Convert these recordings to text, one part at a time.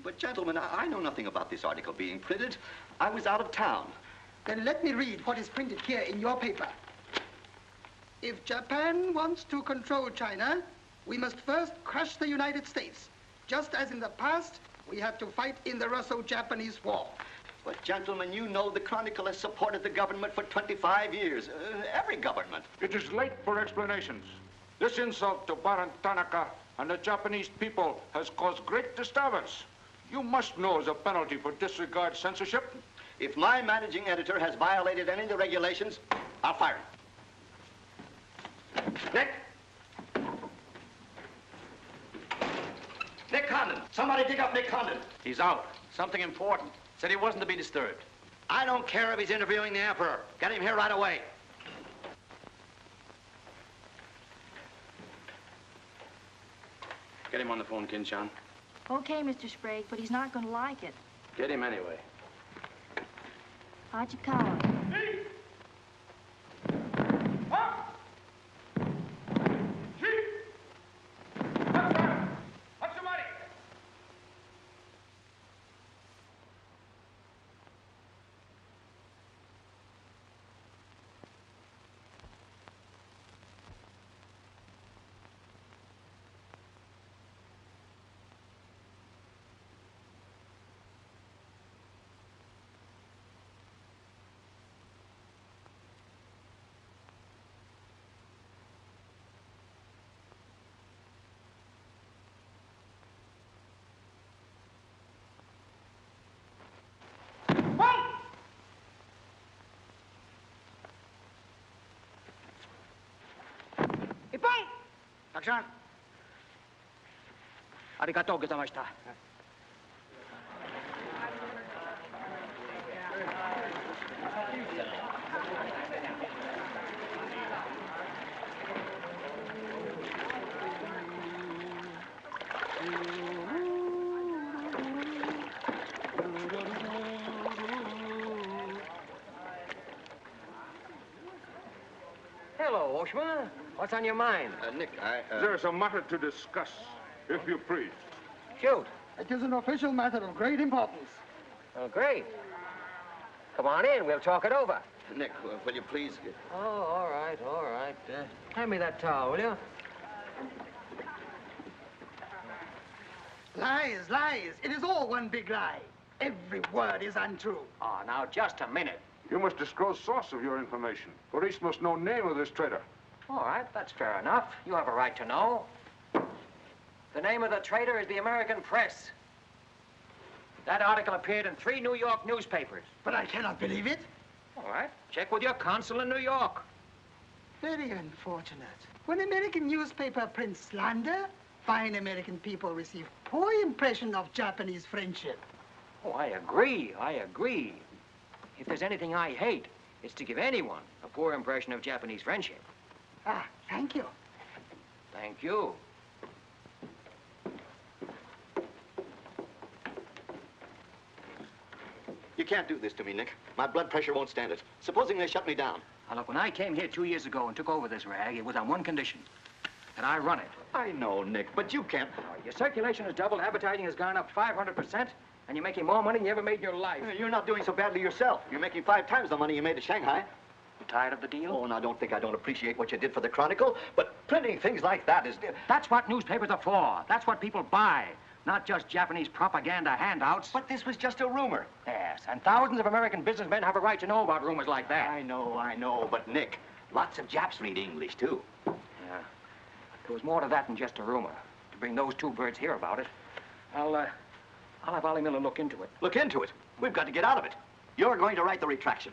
But gentlemen, I know nothing about this article being printed. I was out of town. Then let me read what is printed here in your paper. If Japan wants to control China, we must first crush the United States. Just as in the past, we have to fight in the Russo-Japanese War. But gentlemen, you know the Chronicle has supported the government for 25 years. Every government. It is late for explanations. This insult to Baron Tanaka and the Japanese people has caused great disturbance. You must know as a penalty for disregard censorship. If my managing editor has violated any of the regulations, I'll fire him. Nick! Nick Condon! Somebody dig up Nick Condon! He's out. Something important. Said he wasn't to be disturbed. I don't care if he's interviewing the Emperor. Get him here right away. Get him on the phone, Kin-chan. Okay, Mr. Sprague, but he's not going to like it. Get him anyway. Hachikawa. Action! Arigatou gozaimashita. Hello, Oshma. What's on your mind? Nick, There's a matter to discuss, if you please. Shoot. It is an official matter of great importance. Oh, great. Come on in. We'll talk it over. Nick, will you please... Oh, all right, all right. Hand me that towel, will you? Lies, lies. It is all one big lie. Every word is untrue. Oh, now, just a minute. You must disclose source of your information. Police must know name of this traitor. All right, that's fair enough. You have a right to know. The name of the traitor is the American Press. That article appeared in 3 New York newspapers. But I cannot believe it. All right, check with your consul in New York. Very unfortunate. When American newspaper prints slander, fine American people receive poor impression of Japanese friendship. Oh, I agree, I agree. If there's anything I hate, it's to give anyone a poor impression of Japanese friendship. Ah, thank you. Thank you. You can't do this to me, Nick. My blood pressure won't stand it. Supposing they shut me down. Now, look, when I came here 2 years ago and took over this rag, it was on one condition, that I run it. I know, Nick, but you can't... Your circulation has doubled, advertising has gone up 500%, and you're making more money than you ever made in your life. You're not doing so badly yourself. You're making 5 times the money you made at Shanghai. You tired of the deal? Oh, and don't think I don't appreciate what you did for the Chronicle, but printing things like that is... That's what newspapers are for. That's what people buy. Not just Japanese propaganda handouts. But this was just a rumor. Yes, and thousands of American businessmen have a right to know about rumors like that. I know, but Nick, lots of Japs read English, too. Yeah. There was more to that than just a rumor. To bring those 2 birds here about it, I'll have Ollie Miller look into it. Look into it? We've got to get out of it. You're going to write the retraction.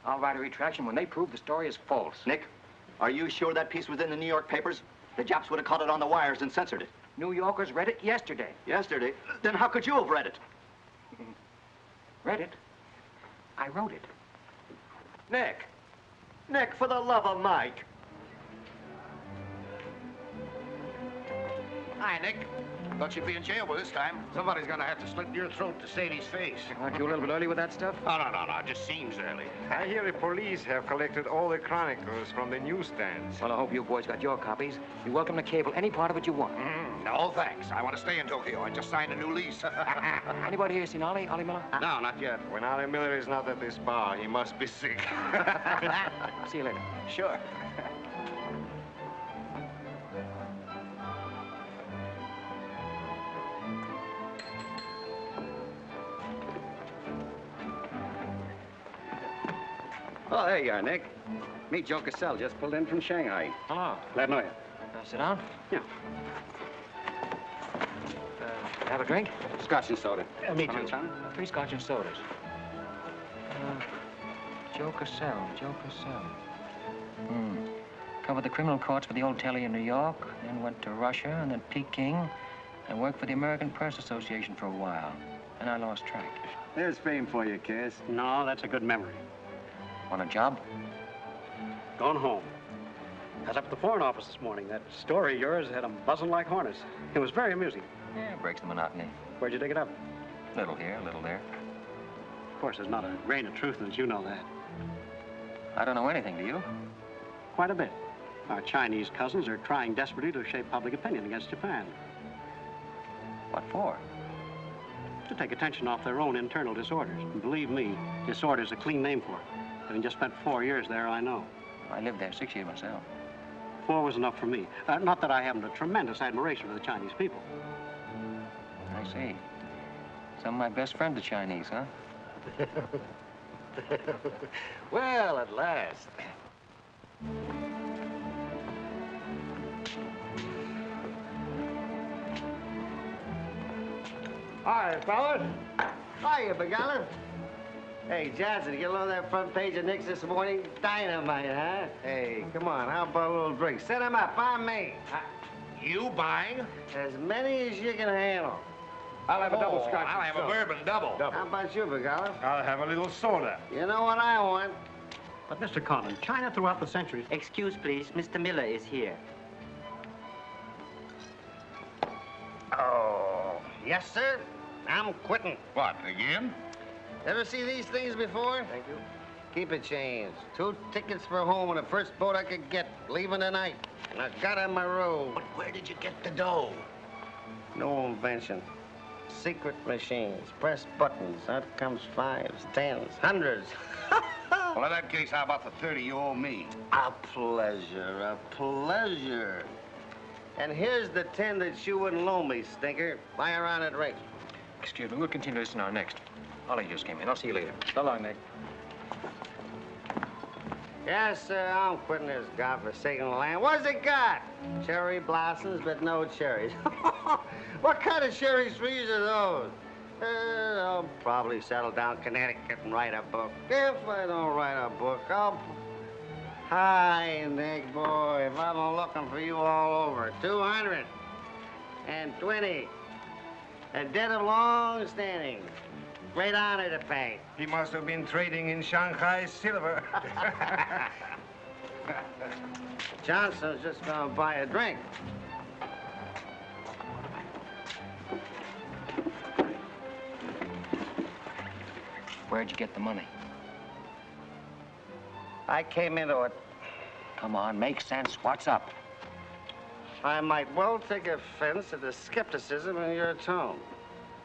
I'll write a retraction when they prove the story is false. Nick, are you sure that piece was in the New York papers? The Japs would have caught it on the wires and censored it. New Yorkers read it yesterday. Yesterday? Then how could you have read it? Read it? I wrote it. Nick, for the love of Mike. Hi, Nick. Thought you'd be in jail by this time. Somebody's gonna have to slit your throat to save his face. Aren't you a little bit early with that stuff? Oh, no. It just seems early. I hear the police have collected all the chronicles from the newsstands. Well, I hope you boys got your copies. You're welcome to cable any part of it you want. No, thanks. I want to stay in Tokyo. I just signed a new lease. Anybody here seen Ollie Miller? No, not yet. When Ollie Miller is not at this bar, he must be sick. See you later. Sure. Oh, there you are, Nick. Meet Joe Cassell, just pulled in from Shanghai. Hello. Glad to know you. Sit down. Yeah. Have a drink? Scotch and soda. Me Come on, too. Johnny. 3 Scotch and sodas. Joe Cassell. Covered the criminal courts for the old telly in New York, then went to Russia and then Peking, and worked for the American Press Association for a while. And I lost track. There's fame for you, Cass. No, that's a good memory. Want a job? Going home. I was up at the Foreign Office this morning. That story of yours had them buzzing like hornets. It was very amusing. Yeah, breaks the monotony. Where'd you dig it up? Little here, little there. Of course, there's not a grain of truth in it. You know that. I don't know anything, do you? Quite a bit. Our Chinese cousins are trying desperately to shape public opinion against Japan. What for? To take attention off their own internal disorders. And believe me, disorder's a clean name for it. Having just spent 4 years there, I know. I lived there 6 years myself. 4 was enough for me. Not that I haven't a tremendous admiration for the Chinese people. I see. Some of my best friends are Chinese, huh? Well, at last. Hi, fellas. Hiya, Begala. Hey, Johnson, get along that front page of Nick's this morning. Dynamite, huh? Hey, come on, how about a little drink? Set him up, on me. You buying? As many as you can handle. I'll have a double Scotch. I'll have a bourbon double. How about you, Begala? I'll have a little soda. You know what I want? But, Mr. Conlon, China throughout the centuries... Excuse, please. Mr. Miller is here. Oh, yes, sir. I'm quitting. What, again? Ever see these things before? Thank you. Keep it changed. 2 tickets for home on the first boat I could get, leaving tonight. And I got on my road. But where did you get the dough? No invention. Secret machines. Press buttons. Out comes 5s, 10s, 100s. Well, in that case, how about the 30 you owe me? A pleasure, a pleasure. And here's the 10 that you wouldn't loan me, stinker. Buy a round of drinks. Excuse me, we'll continue this in our next. Ollie just came in. I'll see you later. So long, Nick. Yes, sir, I'm quitting this godforsaken land. What's it got? Cherry blossoms, but no cherries. What kind of cherry trees are those? I'll probably settle down Connecticut and write a book. If I don't write a book, I'll... Hi, Nick, boy. If I'm looking for you all over. 220. A debt of long standing. Great honor to pay. He must have been trading in Shanghai silver. Johnson's just gonna buy a drink. Where'd you get the money? I came into it. Come on, make sense. What's up? I might well take offense at the skepticism in your tone.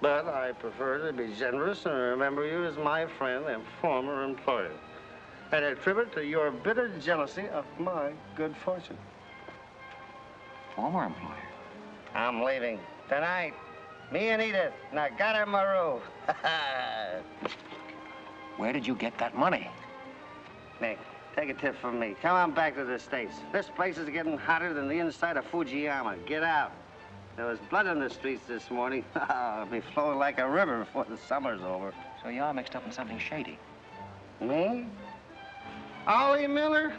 But I prefer to be generous and remember you as my friend and former employer. And attribute to your bitter jealousy of my good fortune. Former employer? I'm leaving tonight. Me and Edith. And I got her my room. Where did you get that money? Nick, take a tip from me. Come on back to the States. This place is getting hotter than the inside of Fujiyama. Get out. There was blood in the streets this morning. It'll be flowing like a river before the summer's over. So you're mixed up in something shady. Me? Ollie Miller?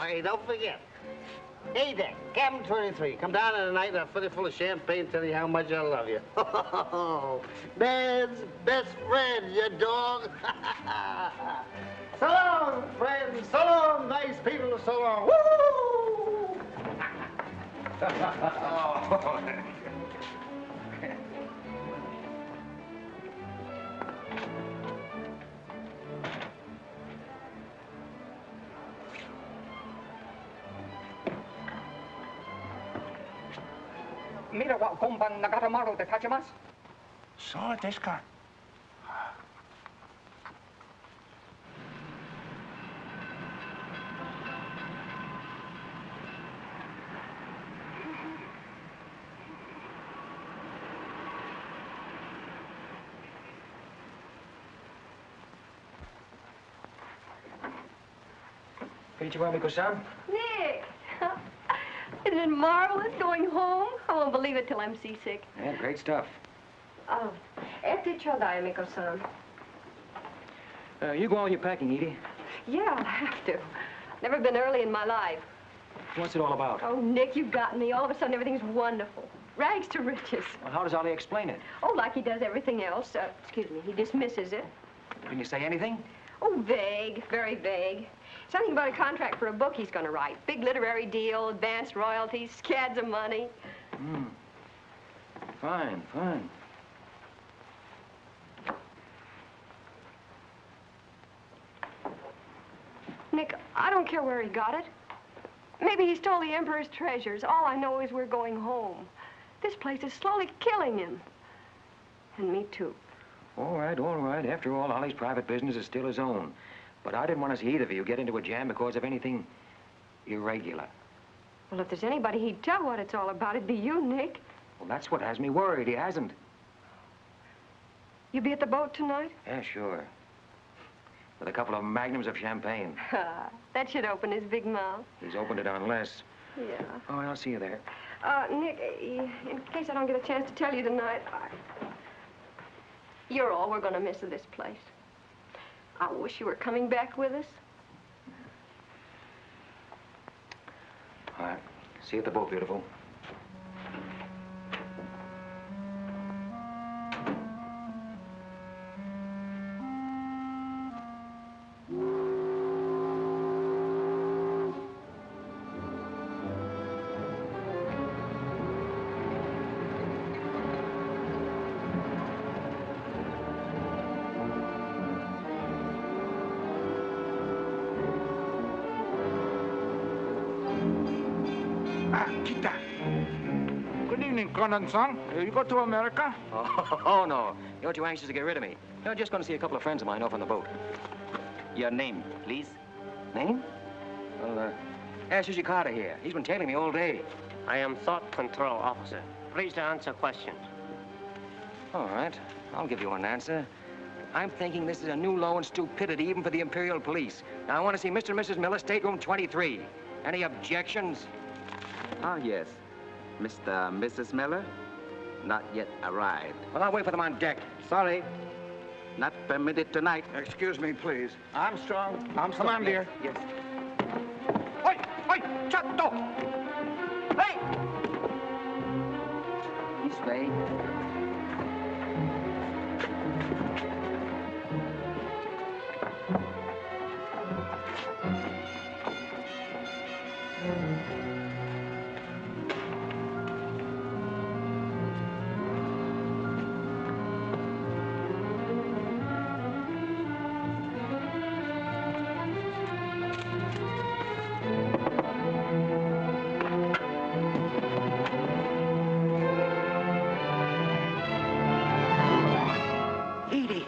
Hey, don't forget. Hey, Dick, Captain 23. Come down tonight and I'll fill you full of champagne, tell you how much I love you. Man's best friend, you dog. So long, friends. So long, nice people. So long. Woo! Mira wa gomban nagatamaru de tachimasu. So desu ka. Ichiwamiko-san? Nick! Isn't it marvelous going home? I won't believe it till I'm seasick. Yeah, great stuff. Oh, ete chodai, Miko-san. You go all your packing, Edie. Yeah, I'll have to. Never been early in my life. What's it all about? Oh, Nick, you got me. All of a sudden, everything's wonderful. Rags to riches. Well, how does Ollie explain it? Oh, like he does everything else. Excuse me, he dismisses it. Can you say anything? Oh, vague, very vague. Something about a contract for a book he's going to write. Big literary deal, advanced royalties, scads of money. Hmm. Fine, fine. Nick, I don't care where he got it. Maybe he stole the Emperor's treasures. All I know is we're going home. This place is slowly killing him. And me, too. All right, all right. After all, Ollie's private business is still his own. But I didn't want to see either of you get into a jam because of anything irregular. Well, if there's anybody he'd tell what it's all about, it'd be you, Nick. Well, that's what has me worried. He hasn't. You be at the boat tonight? Yeah, sure. With a couple of magnums of champagne. That should open his big mouth. He's opened it unless. Yeah. Oh, I'll see you there. Nick, in case I don't get a chance to tell you tonight, you're all we're going to miss of this place. I wish you were coming back with us. All right. See you at the boat, beautiful. Good evening, Conan-san. You go to America? Oh, no. You're too anxious to get rid of me. You're just going to see a couple of friends of mine off on the boat. Your name, please? Name? Well, ask Carter here. He's been tailing me all day. I am Thought Control Officer. Please to answer questions. All right. I'll give you an answer. I'm thinking this is a new low in stupidity even for the Imperial Police. Now, I want to see Mr. and Mrs. Miller, stateroom 23. Any objections? Ah, yes. Mr. and Mrs. Miller? Not yet arrived. Well, I'll wait for them on deck. Sorry. Not permitted tonight. Excuse me, please. Armstrong. Come on, dear. Yes. Oi! Oi! Chatto! Hey! This way. Edie!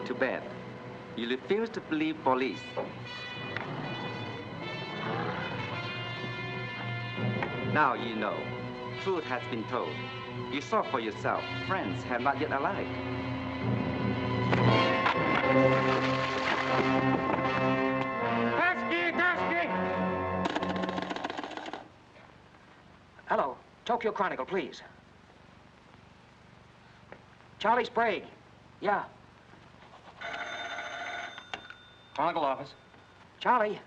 Too bad. You refuse to believe police. Now you know. Truth has been told. You saw for yourself. Friends have not yet arrived. Hello. Tokyo Chronicle, please. Charlie Sprague. Yeah. Chronicle office. Charlie.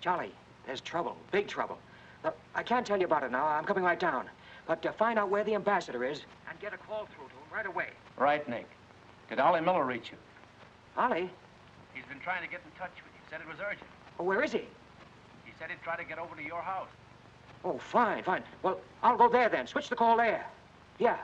Charlie, there's trouble. Big trouble. I can't tell you about it now. I'm coming right down. But find out where the ambassador is and get a call through to him right away. Right, Nick. Did Ollie Miller reach you? Ollie? He's been trying to get in touch with you. Said it was urgent. Oh, where is he? He said he'd try to get over to your house. Oh, fine, fine. Well, I'll go there then. Switch the call there. Yeah.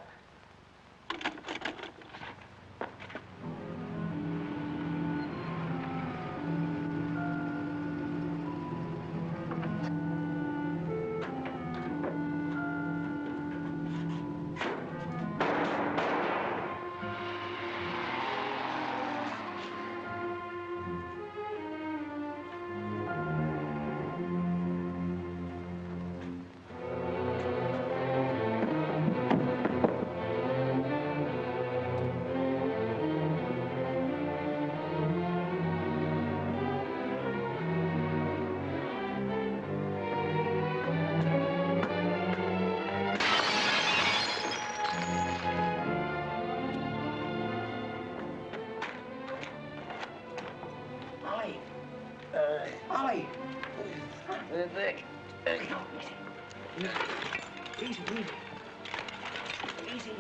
Ollie! Nick. Easy, easy. Easy.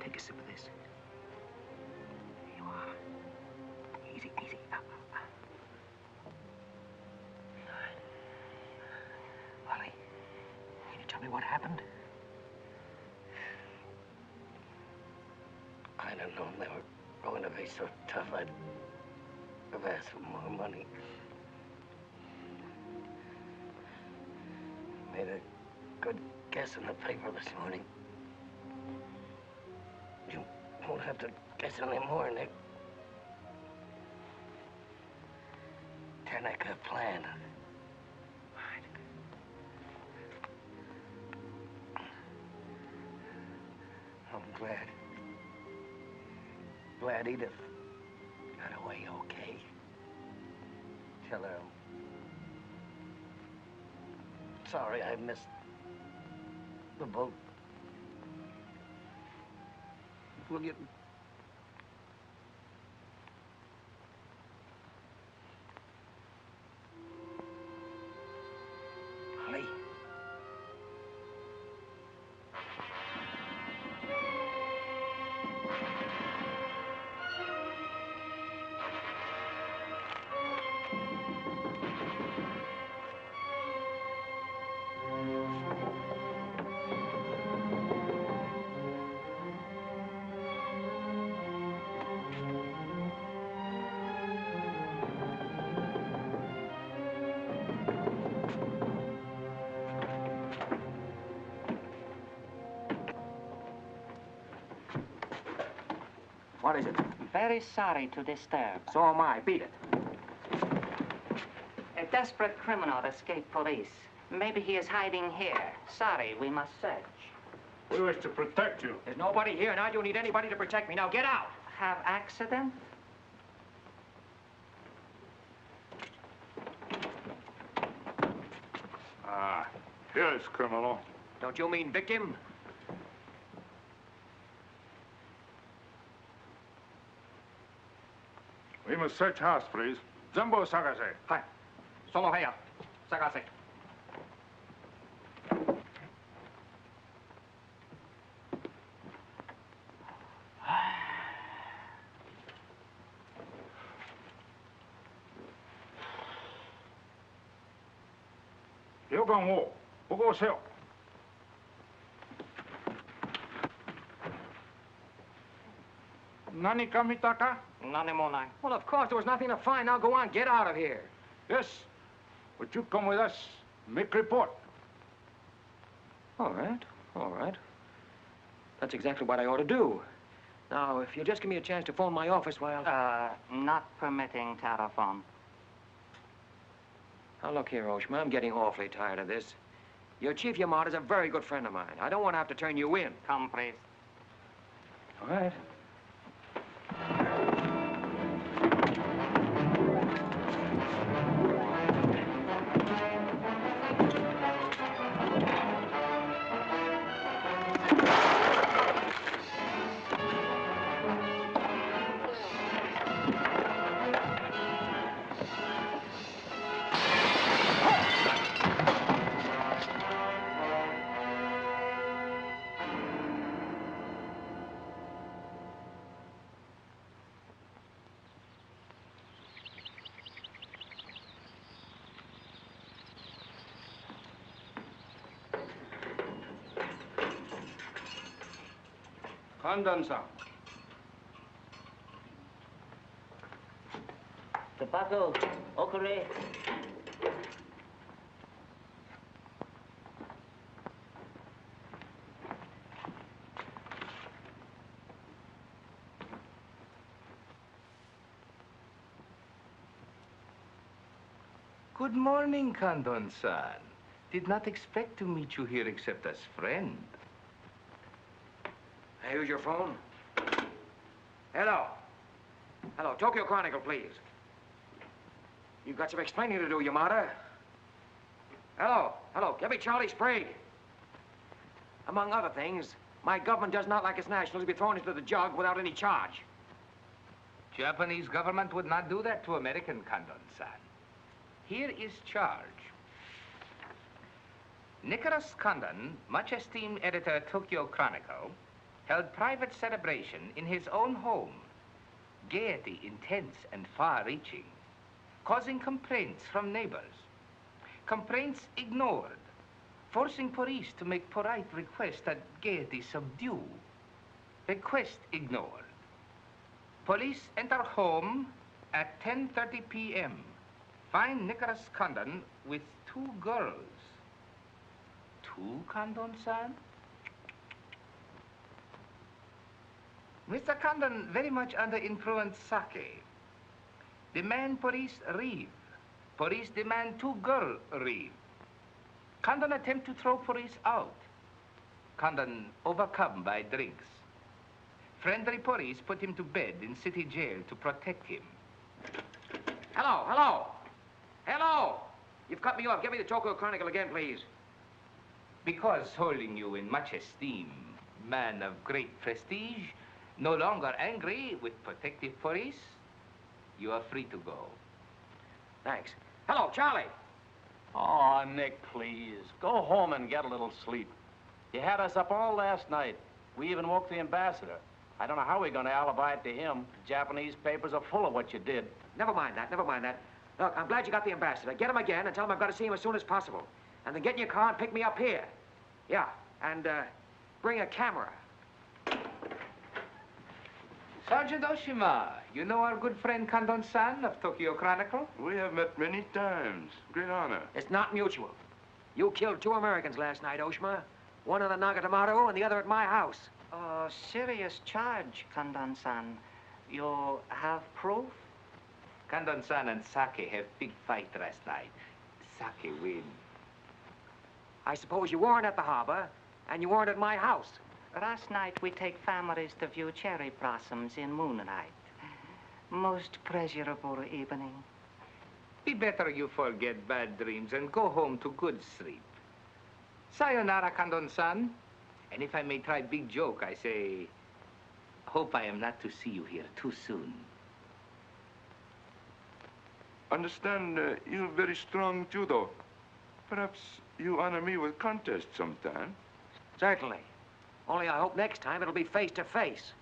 Take a sip of this. Here you are. Easy, easy. Ollie, can you tell me what happened? I'd have known they were going to be so tough, I'd have asked for more money. Made a good guess in the paper this morning. You won't have to guess anymore, Nick. Tanaka planned. I'm glad Edith got away okay. Tell her I'm sorry I missed the boat. Will you... Ollie. What is it? Very sorry to disturb. So am I. Beat it. A desperate criminal escaped police. Maybe he is hiding here. Sorry, we must search. We wish to protect you. There's nobody here, and I don't need anybody to protect me. Now get out! Have accident? Ah, here's criminal. Don't you mean victim? We must search house, please. Jumbo Sagase. Hi. Solo heya. Sagase. 여관 5, 보고 오세요. 나니까 미타까? None more. Well, of course, there was nothing to find. Now go on, get out of here. Yes. Would you come with us, make report? All right, all right. That's exactly what I ought to do. Now, if you'll just give me a chance to phone my office while... Not permitting telephone. Now, look here, Oshma, I'm getting awfully tired of this. Your Chief Yamada's a very good friend of mine. I don't want to have to turn you in. Come, please. All right. Kandan-san. Tobacco, okare. Good morning, Kandon-san. Did not expect to meet you here except as friend. Here's your phone. Hello. Hello, Tokyo Chronicle, please. You've got some explaining to do, Yamada. Hello, hello, give me Charlie Sprague. Among other things, my government does not like its nationals to be thrown into the jug without any charge. Japanese government would not do that to American, Kandon-san. Here is charge. Nicholas Condon, much esteemed editor Tokyo Chronicle, held private celebration in his own home. Gaiety intense and far-reaching, causing complaints from neighbors. Complaints ignored, forcing police to make polite requests that Gaiety subdue. Request ignored. Police enter home at 10:30 p.m. Find Nicholas Condon with 2 girls. 2, Condon-san? Mr. Condon very much under influence sake. Demand police leave. Police demand 2 girls leave. Condon attempt to throw police out. Condon overcome by drinks. Friendly police put him to bed in city jail to protect him. Hello, hello. Hello. You've cut me off. Give me the Tokyo Chronicle again, please. Because holding you in much esteem, man of great prestige, no longer angry with protective police, you are free to go. Thanks. Hello, Charlie. Oh, Nick, please. Go home and get a little sleep. You had us up all last night. We even woke the ambassador. I don't know how we're going to alibi it to him. The Japanese papers are full of what you did. Never mind that, never mind that. Look, I'm glad you got the ambassador. Get him again and tell him I've got to see him as soon as possible. And then get in your car and pick me up here. Yeah, and bring a camera. Sergeant Oshima, you know our good friend Condon-san of Tokyo Chronicle? We have met many times. Great honor. It's not mutual. You killed 2 Americans last night, Oshima. One in the Nagatomaru and the other at my house. Serious charge, Kandan-san. You have proof? Condon-san and Sake have big fight last night. Sake win. I suppose you weren't at the harbor, and you weren't at my house. Last night we take families to view cherry blossoms in moonlight. Most pleasurable evening. Be better you forget bad dreams and go home to good sleep. Sayonara, Condon-san. And if I may try big joke, I say, hope I am not to see you here too soon. Understand you're very strong judo. Perhaps you honor me with contest sometime. Certainly. Only I hope next time it'll be face to face.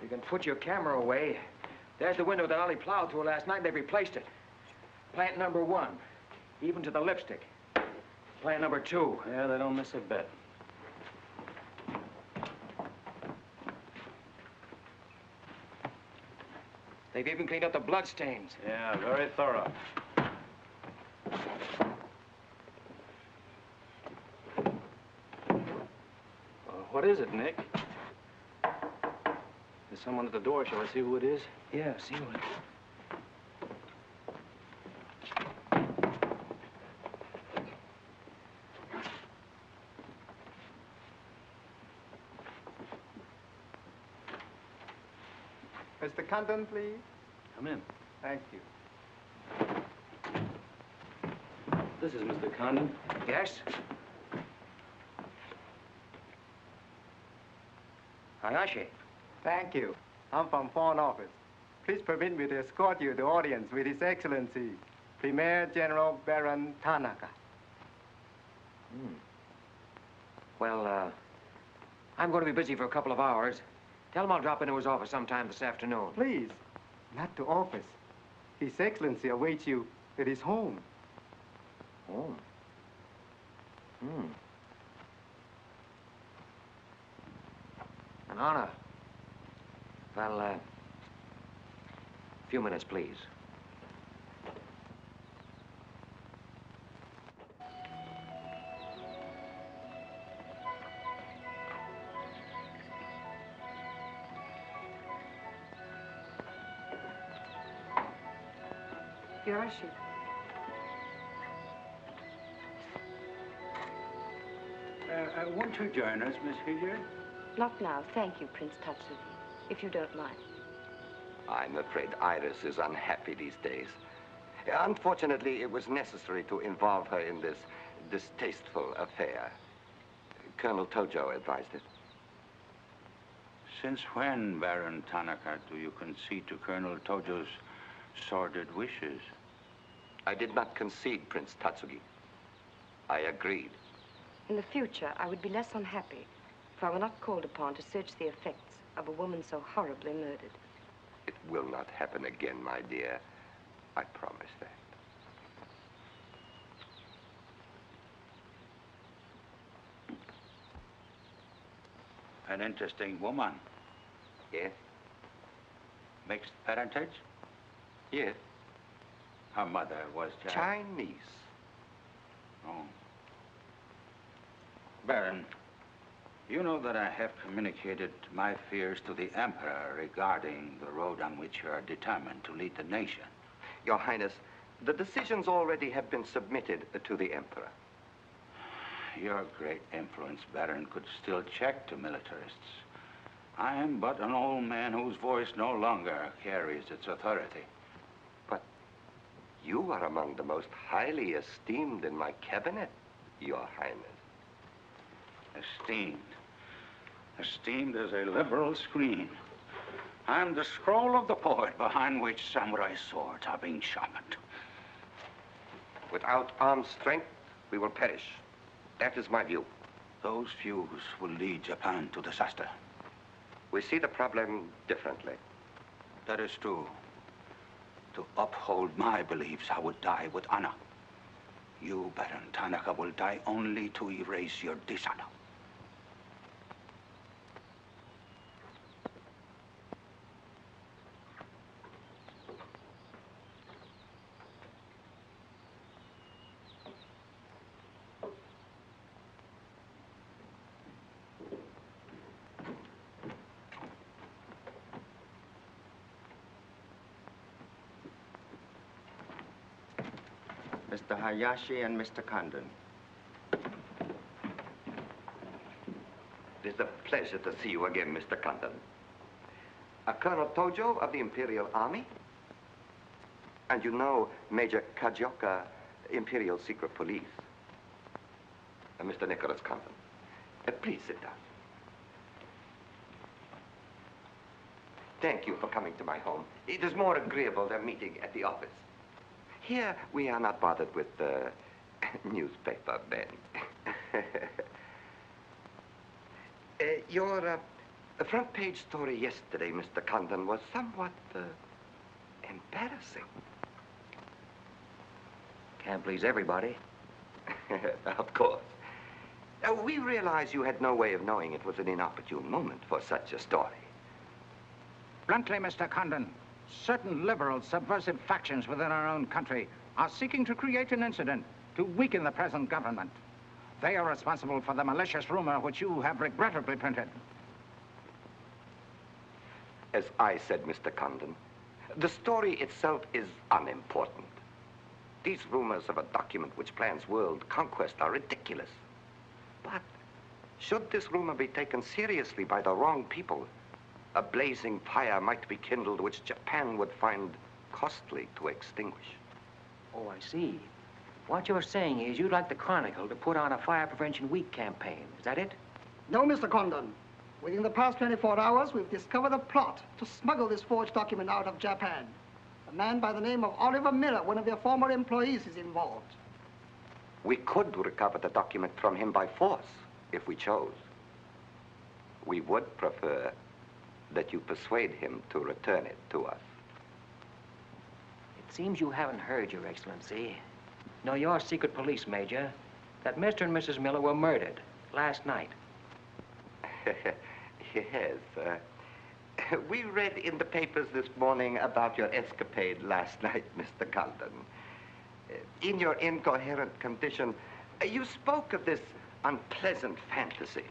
You can put your camera away. There's the window that Ollie plowed through last night, and they've replaced it. Plant number 1, even to the lipstick. Plant number 2. Yeah, they don't miss a bit. They've even cleaned up the bloodstains. Yeah, very thorough. What is it, Nick? There's someone at the door. Shall I see who it is? Yeah, see who it is. Mr. Condon, please. Come in. Thank you. This is Mr. Condon. Yes? Hayashi. Thank you. I'm from Foreign Office. Please permit me to escort you to audience with His Excellency, Premier General Baron Tanaka. Well, I'm going to be busy for a couple of hours. Tell him I'll drop into his office sometime this afternoon. Please, not to office. His Excellency awaits you at his home. Home? An honor. Well, a few minutes, please. Yoshi. Won't you join us, Miss Hilliard? Not now, thank you, Prince Tatsuki, if you don't mind. I'm afraid Iris is unhappy these days. Unfortunately, it was necessary to involve her in this distasteful affair. Colonel Tojo advised it. Since when, Baron Tanaka, do you concede to Colonel Tojo's sordid wishes? I did not concede, Prince Tatsugi. I agreed. In the future, I would be less unhappy if I were not called upon to search the effects of a woman so horribly murdered. It will not happen again, my dear. I promise that. An interesting woman. Yes? Mixed parentage? Yes. Her mother was Chinese. Oh. Baron, you know that I have communicated my fears to the Emperor regarding the road on which you are determined to lead the nation. Your Highness, the decisions already have been submitted to the Emperor. Your great influence, Baron, could still check to militarists. I am but an old man whose voice no longer carries its authority. But you are among the most highly esteemed in my cabinet, Your Highness. Esteemed. Esteemed as a liberal screen. I'm the scroll of the poet behind which samurai swords are being sharpened. Without armed strength, we will perish. That is my view. Those views will lead Japan to disaster. We see the problem differently. That is true. To uphold my beliefs, I would die with honor. You, Baron Tanaka, will die only to erase your dishonor. Mr. Hayashi and Mr. Condon. It is a pleasure to see you again, Mr. Condon. Colonel Tojo of the Imperial Army. And you know Major Kajioka, Imperial Secret Police. Mr. Nicholas Condon. Please sit down. Thank you for coming to my home. It is more agreeable than meeting at the office. Here, we are not bothered with the newspaper men. Your The front page story yesterday, Mr. Condon, was somewhat embarrassing. Can't please everybody. Of course. We realize you had no way of knowing it was an inopportune moment for such a story. Bluntly, Mr. Condon, certain liberal subversive factions within our own country are seeking to create an incident to weaken the present government. They are responsible for the malicious rumor which you have regrettably printed. As I said, Mr. Condon, the story itself is unimportant. These rumors of a document which plans world conquest are ridiculous. But should this rumor be taken seriously by the wrong people, a blazing fire might be kindled which Japan would find costly to extinguish. Oh, I see. What you're saying is you'd like the Chronicle to put on a Fire Prevention Week campaign. Is that it? No, Mr. Condon. Within the past 24 hours, we've discovered a plot to smuggle this forged document out of Japan. A man by the name of Oliver Miller, one of their former employees, is involved. We could recover the document from him by force, if we chose. We would prefer that you persuade him to return it to us. It seems you haven't heard, Your Excellency. No, your secret police major, that Mr. and Mrs. Miller were murdered last night. Yes, we read in the papers this morning about your escapade last night, Mr. Condon. In your incoherent condition, you spoke of this unpleasant fantasy.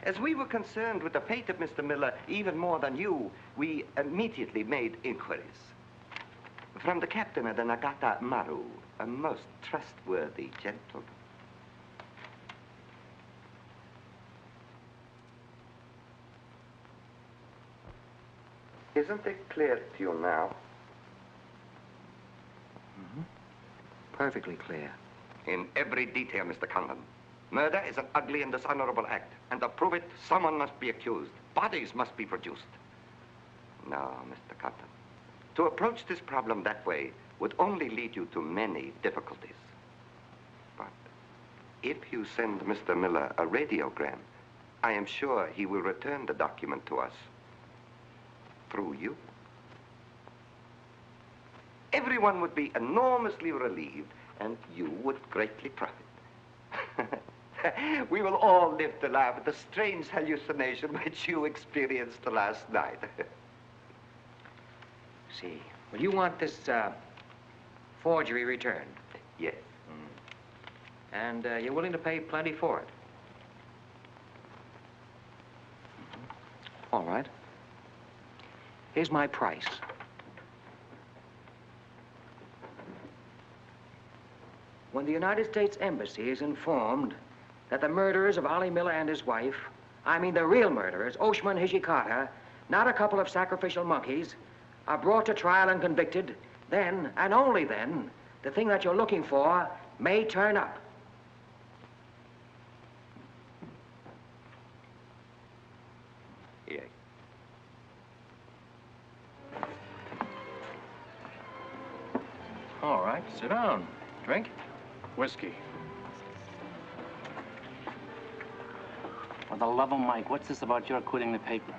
As we were concerned with the fate of Mr. Miller even more than you, we immediately made inquiries. From the captain of the Nagata Maru, a most trustworthy gentleman. Isn't it clear to you now? Mm-hmm. Perfectly clear. In every detail, Mr. Condon. Murder is an ugly and dishonorable act, and to prove it, someone must be accused. Bodies must be produced. No, Mr. Condon. To approach this problem that way would only lead you to many difficulties. But if you send Mr. Miller a radiogram, I am sure he will return the document to us. Through you. Everyone would be enormously relieved, and you would greatly profit. We will all live to laugh at the strange hallucination which you experienced last night. See, well, you want this forgery returned? Yes. And you're willing to pay plenty for it? All right. Here's my price. When the United States Embassy is informed that the murderers of Ollie Miller and his wife, I mean the real murderers, Oshima and Hijikata, not a couple of sacrificial monkeys, are brought to trial and convicted, then, and only then, the thing that you're looking for may turn up. Yes. All right, sit down. Drink? Whiskey. For the love of Mike, what's this about your quitting the paper?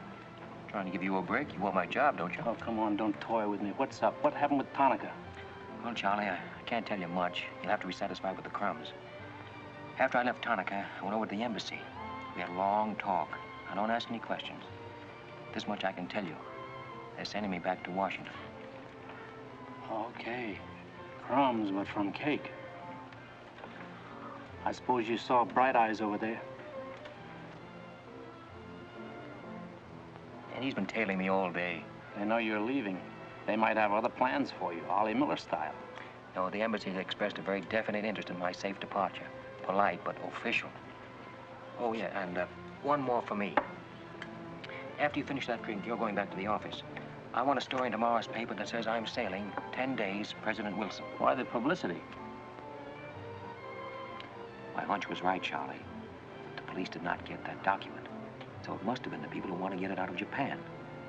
Trying to give you a break. You want my job, don't you? Oh, come on, don't toy with me. What's up? What happened with Tonica? Well, Charlie, I can't tell you much. You'll have to be satisfied with the crumbs. After I left Tonica, I went over to the embassy. We had a long talk. I don't ask any questions. This much I can tell you. They're sending me back to Washington. Okay. Crumbs, but from cake. I suppose you saw Bright Eyes over there. And he's been tailing me all day. They know you're leaving. They might have other plans for you, Ollie Miller style. No, the embassy has expressed a very definite interest in my safe departure. Polite, but official. Oh, yeah, and one more for me. After you finish that drink, you're going back to the office. I want a story in tomorrow's paper that says I'm sailing 10 days, President Wilson. Why the publicity? My hunch was right, Charlie. The police did not get that document. So it must have been the people who want to get it out of Japan.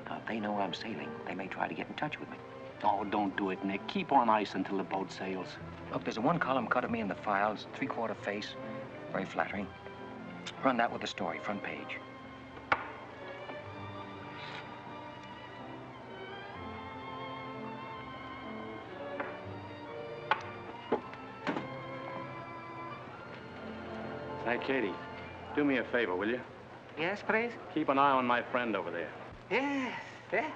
Now, if they know I'm sailing, they may try to get in touch with me. Oh, don't do it, Nick. Keep on ice until the boat sails. Look, there's a one-column cut of me in the files, 3/4 face. Very flattering. Run that with the story, front page. Hey, Katie, do me a favor, will you? Yes, please? Keep an eye on my friend over there. Yes, yeah.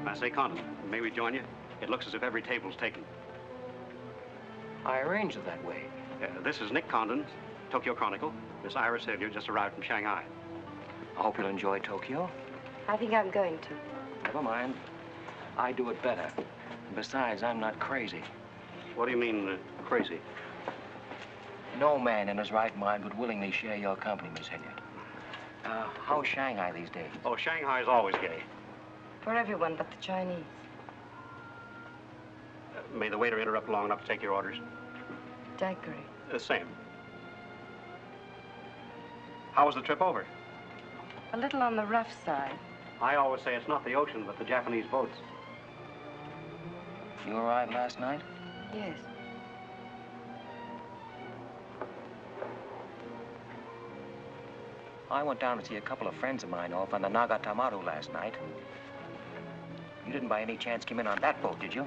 I say, Condon, may we join you? It looks as if every table's taken. I arranged it that way. This is Nick Condon, Tokyo Chronicle. Miss Iris Hilliard just arrived from Shanghai. I hope you'll enjoy Tokyo. I think I'm going to. Never mind. I do it better. And besides, I'm not crazy. What do you mean, crazy? No man in his right mind would willingly share your company, Miss Hilliard. How's Shanghai these days? Oh, Shanghai's always gay. For everyone but the Chinese. May the waiter interrupt long enough to take your orders? Daiquiri. Same. How was the trip over? A little on the rough side. I always say it's not the ocean, but the Japanese boats. You arrived last night? Yes. I went down to see a couple of friends of mine off on the Nagatamaru last night. You didn't by any chance come in on that boat, did you?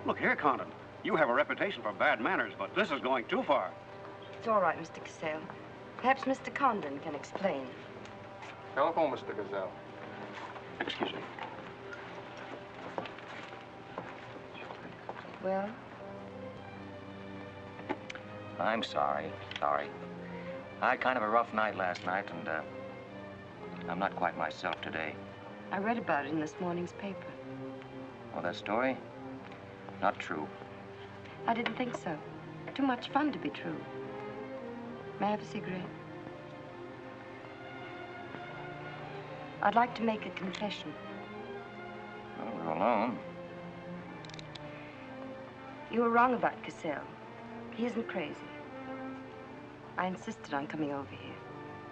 Look here, Condon. You have a reputation for bad manners, but this is going too far. It's all right, Mr. Cassell. Perhaps Mr. Condon can explain. Telephone, Mr. Gazelle. Excuse me. Well? I'm sorry. Sorry. I had kind of a rough night last night, and I'm not quite myself today. I read about it in this morning's paper. Oh, that story? Not true. I didn't think so. Too much fun to be true. May I have a cigarette? I'd like to make a confession. Well, we're alone. You were wrong about Cassell. He isn't crazy. I insisted on coming over here.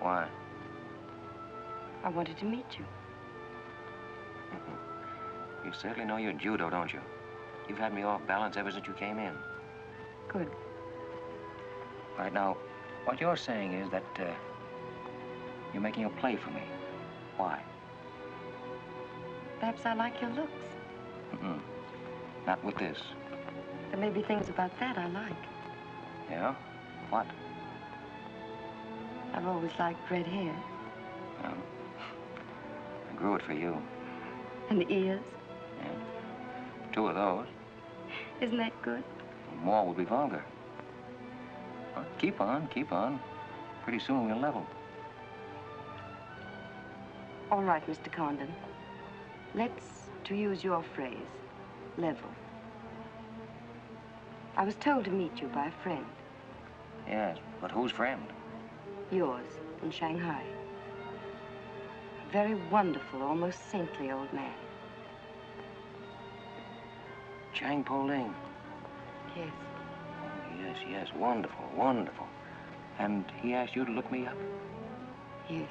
Why? I wanted to meet you. You certainly know your judo, don't you? You've had me off balance ever since you came in. Good. Right now, what you're saying is that you're making a play for me. Why? Perhaps I like your looks. Not with this. There may be things about that I like. Yeah? What? I've always liked red hair. Well, I grew it for you. And the ears. Yeah. 2 of those. Isn't that good? More would be vulgar. Well, keep on, keep on. Pretty soon we'll level. All right, Mr. Condon. Let's, to use your phrase, level. I was told to meet you by a friend. Yes, but whose friend? Yours, in Shanghai. A very wonderful, almost saintly old man. Chang Po Ling. Yes. Oh, yes, yes, wonderful, wonderful. And he asked you to look me up? Yes.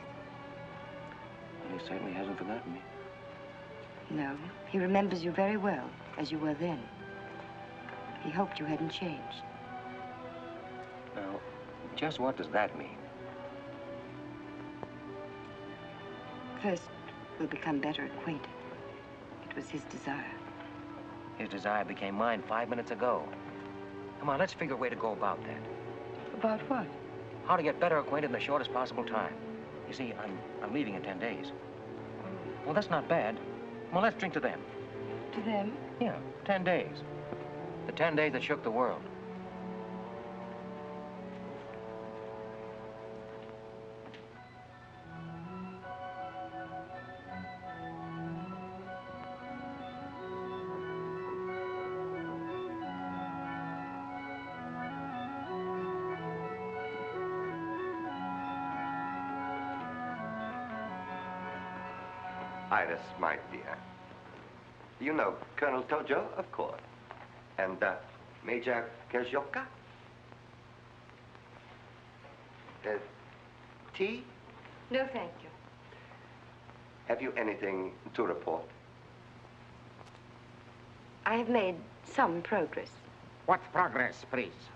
Well, he certainly hasn't forgotten me. No, he remembers you very well, as you were then. He hoped you hadn't changed. Now, just what does that mean? First, we'll become better acquainted. It was his desire. His desire became mine 5 minutes ago. Come on, let's figure a way to go about that. About what? How to get better acquainted in the shortest possible time. You see, I'm leaving in 10 days. Well, that's not bad. Well, let's drink to them. To them? Yeah, 10 days. The 10 days that shook the world. Iris, my dear. You know Colonel Tojo, of course. And Major Kezioka. Tea? No, thank you. Have you anything to report? I have made some progress. What progress, please?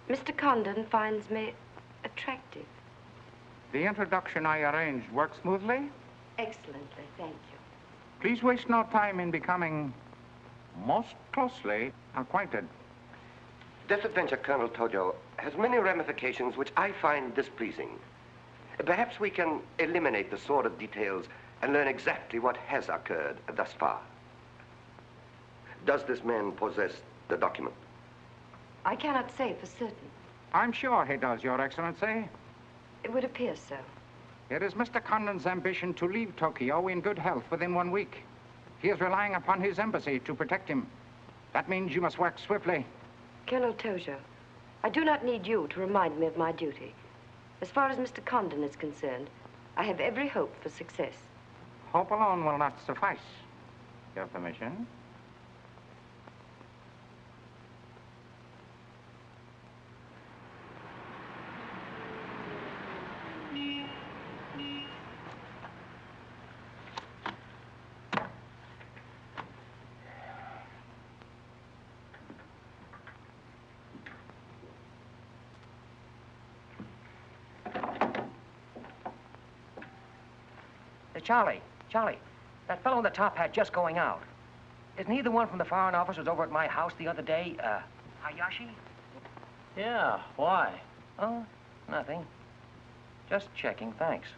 Mr. Condon finds me attractive. The introduction I arranged worked smoothly? Excellently, thank you. Please waste no time in becoming most closely acquainted. This adventure, Colonel Tojo, has many ramifications which I find displeasing. Perhaps we can eliminate the sordid details and learn exactly what has occurred thus far. Does this man possess the document? I cannot say for certain. I'm sure he does, Your Excellency. It would appear so. It is Mr. Condon's ambition to leave Tokyo in good health within 1 week. He is relying upon his embassy to protect him. That means you must work swiftly. Colonel Tojo, I do not need you to remind me of my duty. As far as Mr. Condon is concerned, I have every hope for success. Hope alone will not suffice. Your permission? Charlie, that fellow in the top hat just going out. Isn't he the one from the Foreign Office who was over at my house the other day? Hayashi? Yeah, why? Oh, nothing. Just checking, thanks.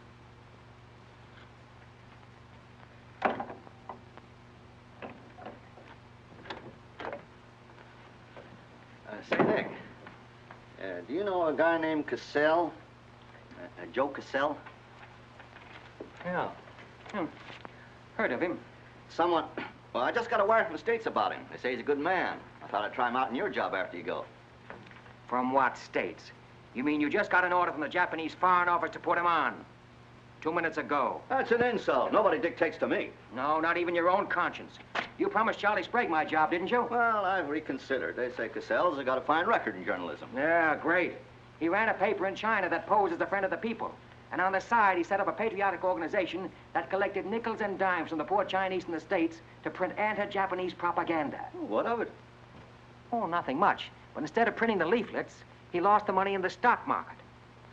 Say, Nick, do you know a guy named Cassell? Joe Cassell? Yeah. Heard of him. Someone... Well, I just got a wire from the States about him. They say he's a good man. I thought I'd try him out in your job after you go. From what states? You mean you just got an order from the Japanese Foreign Office to put him on? 2 minutes ago. That's an insult. Nobody dictates to me. No, not even your own conscience. You promised Charlie Sprague my job, didn't you? Well, I've reconsidered. They say Cassell's got a fine record in journalism. Yeah, great. He ran a paper in China that posed as a friend of the people. And on the side, he set up a patriotic organization that collected nickels and dimes from the poor Chinese in the States to print anti-Japanese propaganda. What of it? Oh, nothing much. But instead of printing the leaflets, he lost the money in the stock market.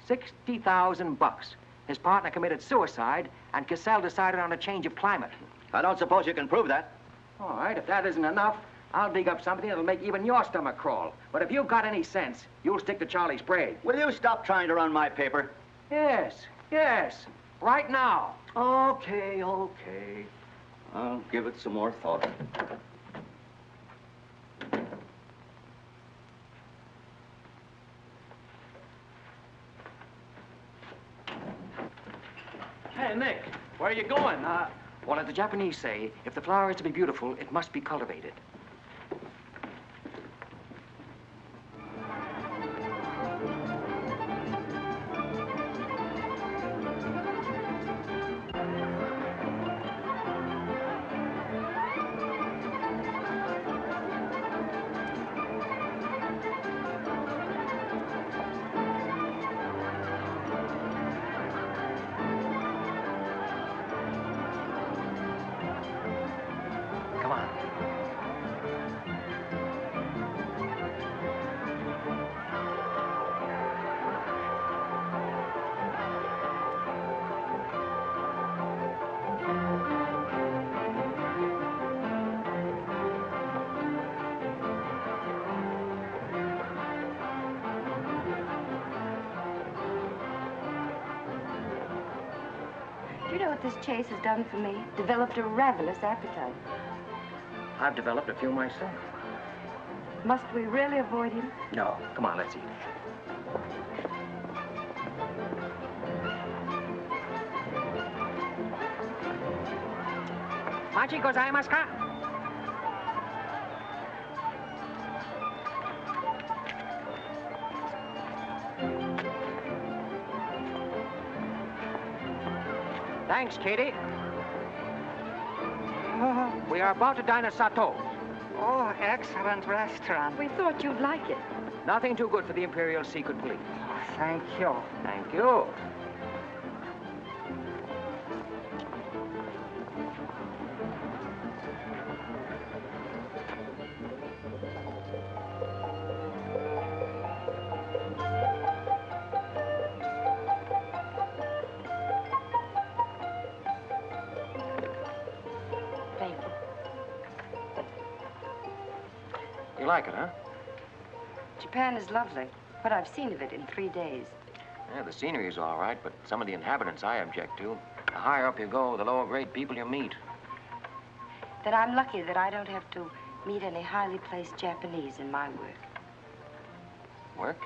$60,000. His partner committed suicide, and Cassell decided on a change of climate. I don't suppose you can prove that. All right, if that isn't enough, I'll dig up something that'll make even your stomach crawl. But if you've got any sense, you'll stick to Charlie Sprague. Will you stop trying to run my paper? Yes. Right now. Okay. I'll give it some more thought. Hey, Nick, where are you going? Well, as the Japanese say, if the flower is to be beautiful, it must be cultivated. Come on. Do you know what this chase has done for me? Developed a ravenous appetite. I've developed a few myself. Must we really avoid him? No, come on, let's eat. Machi gozaimasu ka? Thanks, Katie. We are about to dine at Sato. Oh, excellent restaurant. We thought you'd like it. Nothing too good for the Imperial Secret Police. Thank you. Thank you. You like it, huh? Japan is lovely. What I've seen of it in 3 days. Yeah, the scenery is all right, but some of the inhabitants I object to. The higher up you go, the lower grade people you meet. Then I'm lucky that I don't have to meet any highly placed Japanese in my work. Work?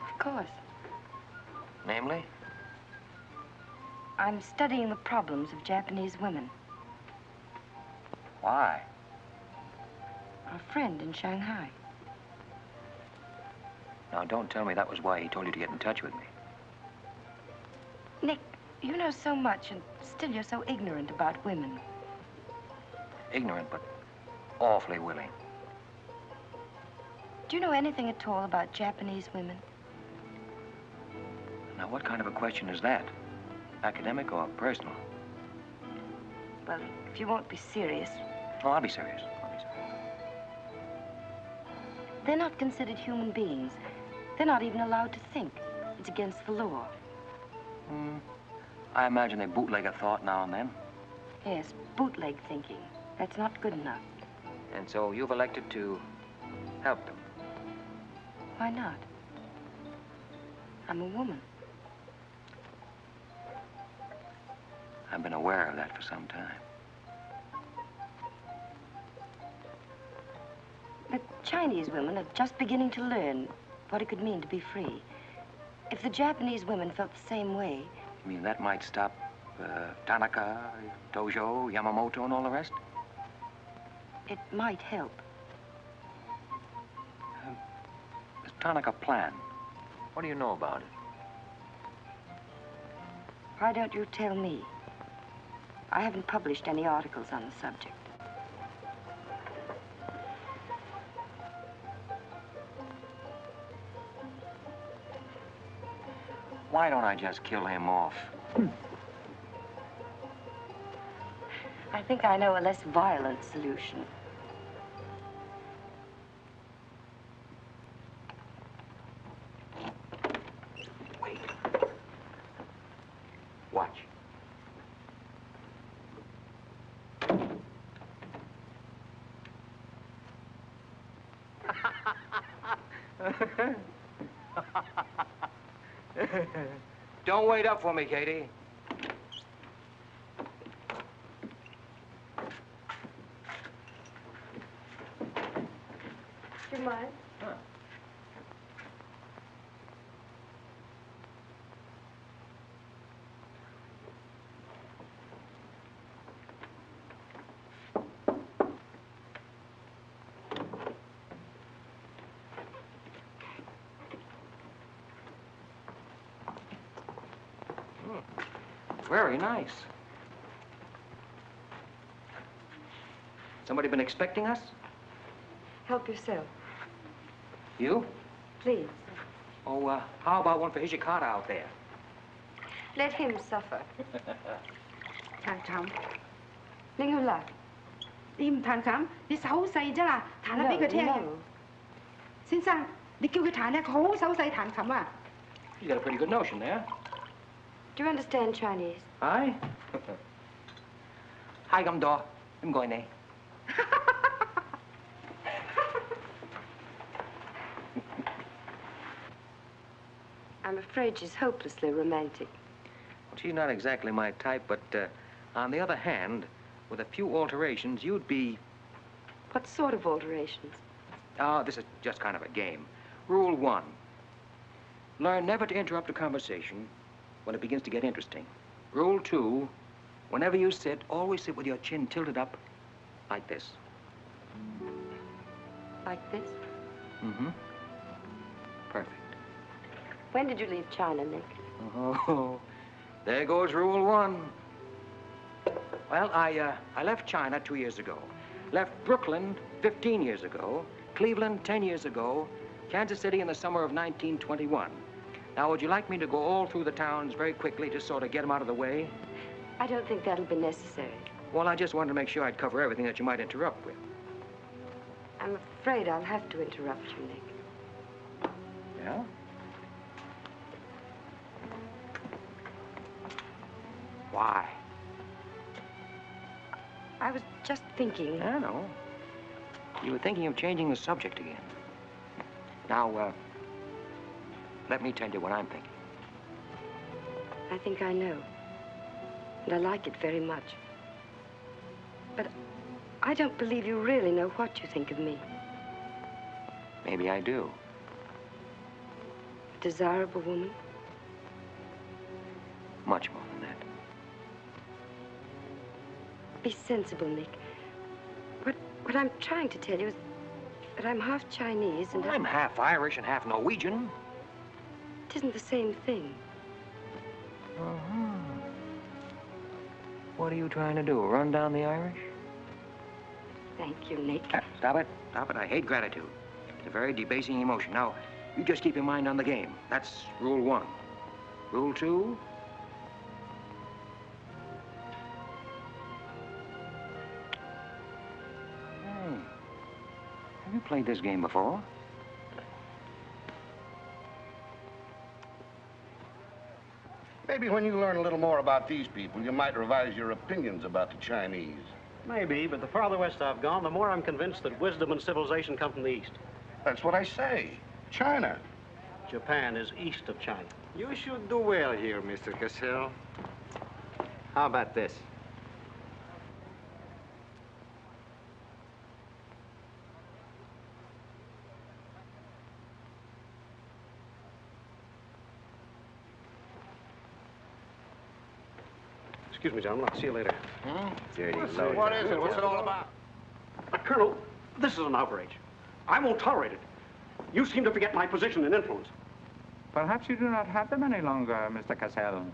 Of course. Namely? I'm studying the problems of Japanese women. Why? A friend in Shanghai. Now, don't tell me that was why he told you to get in touch with me. Nick, you know so much, and still you're so ignorant about women. Ignorant, but awfully willing. Do you know anything at all about Japanese women? Now, what kind of a question is that? Academic or personal? Well, if you won't be serious. Oh, I'll be serious. They're not considered human beings. They're not even allowed to think. It's against the law. I imagine they bootleg a thought now and then. Yes, bootleg thinking. That's not good enough. And so you've elected to help them. Why not? I'm a woman. I've been aware of that for some time. The Chinese women are just beginning to learn what it could mean to be free. If the Japanese women felt the same way... You mean that might stop Tanaka, Tojo, Yamamoto, and all the rest? It might help. This Tanaka plan, what do you know about it? Why don't you tell me? I haven't published any articles on the subject. Why don't I just kill him off? I think I know a less violent solution. Wait. Watch. Don't wait up for me, Katie. Do you mind? Very nice. Somebody been expecting us? Help yourself. You? Please. Oh, how about one for Hijikata out there? Let him suffer. 彈琴，拎佢嚟。你唔彈琴，你手好細啫啦，彈下俾佢聽。先生，你叫佢彈咧，佢好手勢彈琴啊。You got a pretty good notion there. Do you understand Chinese? Hi. Hi, I'm Daw. I'm going there. I'm afraid she's hopelessly romantic. Well, she's not exactly my type, but on the other hand, with a few alterations, you'd be... What sort of alterations? Oh, this is just kind of a game. Rule 1. Learn never to interrupt a conversation when it begins to get interesting. Rule 2. Whenever you sit, always sit with your chin tilted up like this. Like this? Mm-hmm. Perfect. When did you leave China, Nick? Oh, there goes Rule 1. Well, I left China 2 years ago. Left Brooklyn 15 years ago. Cleveland 10 years ago. Kansas City in the summer of 1921. Now, would you like me to go all through the towns very quickly to sort of get them out of the way? I don't think that'll be necessary. Well, I just wanted to make sure I'd cover everything that you might interrupt with. I'm afraid I'll have to interrupt you, Nick. Yeah? Why? I was just thinking... I know. You were thinking of changing the subject again. Now, let me tell you what I'm thinking. I think I know. And I like it very much. But I don't believe you really know what you think of me. Maybe I do. A desirable woman? Much more than that. Be sensible, Nick. What I'm trying to tell you is that I'm half Chinese and I'm half Irish and half Norwegian. It isn't the same thing. Uh-huh. What are you trying to do, run down the Irish? Thank you, Nick. Stop it. Stop it. I hate gratitude. It's a very debasing emotion. Now, you just keep your mind on the game. That's rule 1. Rule 2? Have you played this game before? Maybe when you learn a little more about these people, you might revise your opinions about the Chinese. Maybe, but the farther west I've gone, the more I'm convinced that wisdom and civilization come from the east. That's what I say. China. Japan is east of China. You should do well here, Mr. Cassell. How about this? Excuse me, gentlemen. I'll see you later. Dirty load. What is it? What's it all about? Colonel, this is an outrage. I won't tolerate it. You seem to forget my position and influence. Perhaps you do not have them any longer, Mr. Cassell.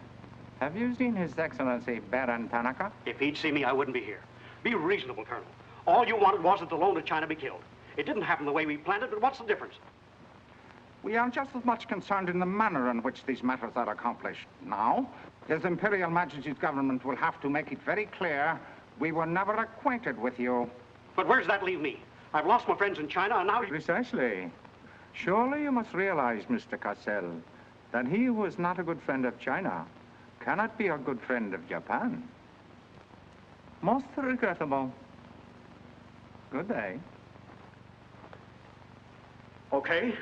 Have you seen His Excellency Baron Tanaka? If he'd see me, I wouldn't be here. Be reasonable, Colonel. All you wanted was that the loan to China be killed. It didn't happen the way we planned it, but what's the difference? We are just as much concerned in the manner in which these matters are accomplished. Now, His Imperial Majesty's government will have to make it very clear we were never acquainted with you. But where does that leave me? I've lost my friends in China, and now... Precisely. Surely you must realize, Mr. Cassell, that he who is not a good friend of China cannot be a good friend of Japan. Most regrettable. Good day. Okay.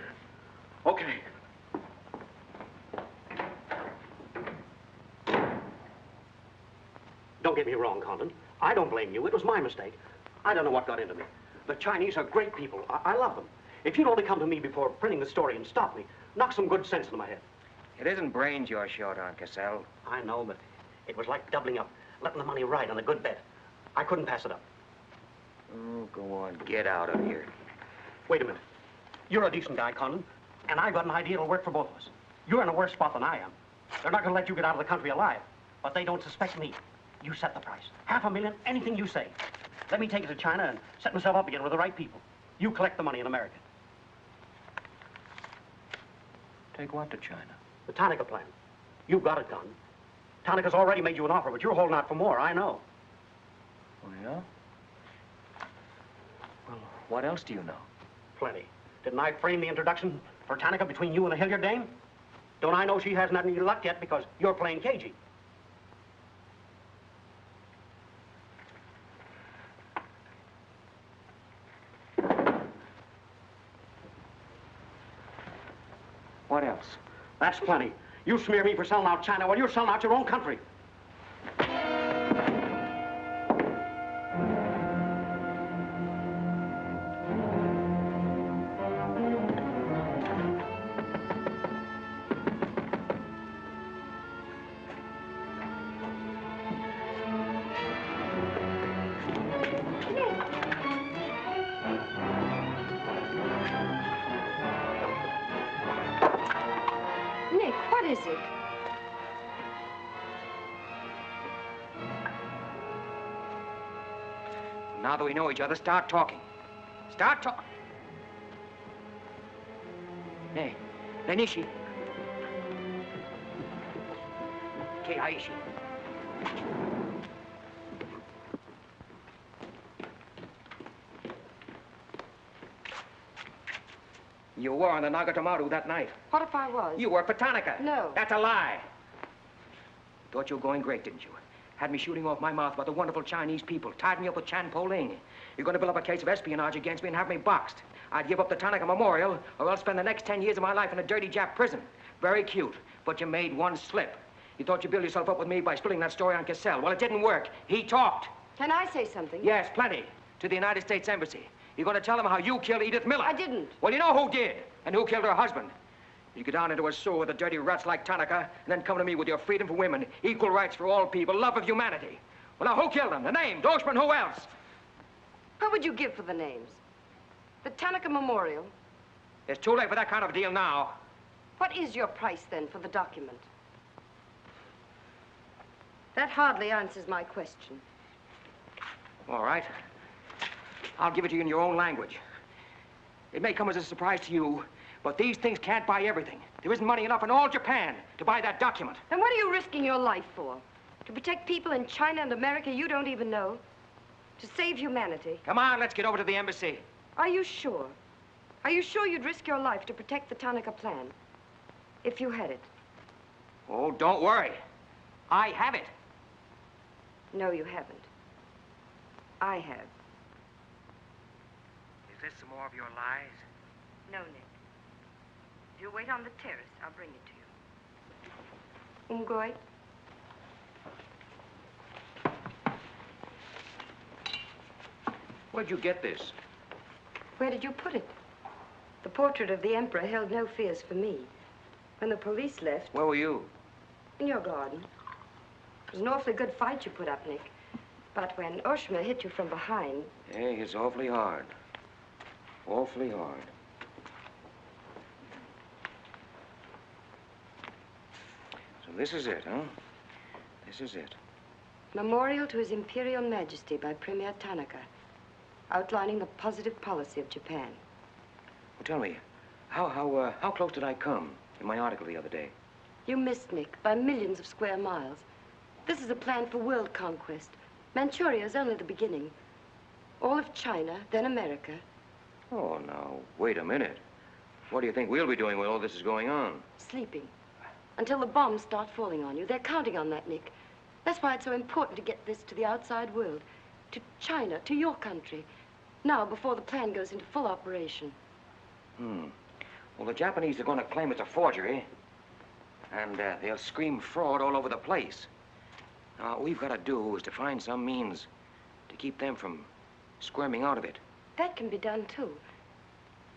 Okay. Don't get me wrong, Condon. I don't blame you. It was my mistake. I don't know what got into me. The Chinese are great people. I love them. If you'd only come to me before printing the story and stop me, knock some good sense into my head. It isn't brains you're short on, Cassell. I know, but it was like doubling up, letting the money ride on a good bet. I couldn't pass it up. Oh, go on. Get out of here. Wait a minute. You're a decent guy, Condon, and I've got an idea that'll work for both of us. You're in a worse spot than I am. They're not going to let you get out of the country alive, but they don't suspect me. You set the price. $500,000, anything you say. Let me take it to China and set myself up again with the right people. You collect the money in America. Take what to China? The Tanaka plan. You've got it done. Tanaka's already made you an offer, but you're holding out for more, I know. Oh, yeah? Well, what else do you know? Plenty. Didn't I frame the introduction for Tanaka between you and the Hilliard dame? Don't I know she hasn't had any luck yet because you're playing cagey? What else? That's plenty. You smear me for selling out China while you're selling out your own country. Nick, what is it? Now that we know each other, start talking. Start talking. Hey, Nishi. Kate Aishi. You were on the Nagatomaru that night. What if I was? You worked for Tanaka. No. That's a lie. Thought you were going great, didn't you? had me shooting off my mouth about the wonderful Chinese people, tied me up with Chan Po Ling. You're going to build up a case of espionage against me and have me boxed. I'd give up the Tanaka Memorial, or else spend the next 10 years of my life in a dirty Jap prison. Very cute, but you made one slip. You thought you'd build yourself up with me by spilling that story on Cassell. Well, it didn't work. He talked. Can I say something? Yes, plenty. To the United States Embassy. You're going to tell them how you killed Edith Miller. I didn't. Well, you know who did, and who killed her husband. You get down into a sewer with the dirty rats like Tanaka, and then come to me with your freedom for women, equal rights for all people, love of humanity. Well, now, who killed them? The name, Doshman, who else? What would you give for the names? The Tanaka Memorial. It's too late for that kind of deal now. What is your price, then, for the document? That hardly answers my question. All right. I'll give it to you in your own language. It may come as a surprise to you, but these things can't buy everything. There isn't money enough in all Japan to buy that document. And what are you risking your life for? To protect people in China and America you don't even know? To save humanity? Come on, let's get over to the embassy. Are you sure? Are you sure you'd risk your life to protect the Tanaka plan? If you had it? Oh, don't worry. I have it. No, you haven't. I have. Is this some more of your lies? No, Nick. If you wait on the terrace, I'll bring it to you. Umgoy? Where'd you get this? Where did you put it? The portrait of the Emperor held no fears for me. When the police left... Where were you? In your garden. It was an awfully good fight you put up, Nick. But when Oshima hit you from behind... Hey, it's awfully hard. Awfully hard. So this is it, huh? This is it. Memorial to His Imperial Majesty by Premier Tanaka, outlining the positive policy of Japan. Well, tell me, how close did I come in my article the other day? You missed, Nick, by millions of square miles. This is a plan for world conquest. Manchuria is only the beginning. All of China, then America. Oh, now, wait a minute. What do you think we'll be doing when all this is going on? Sleeping. Until the bombs start falling on you. They're counting on that, Nick. That's why it's so important to get this to the outside world. To China, to your country. Now, before the plan goes into full operation. Well, the Japanese are going to claim it's a forgery. And they'll scream fraud all over the place. Now, what we've got to do is to find some means to keep them from squirming out of it. That can be done, too.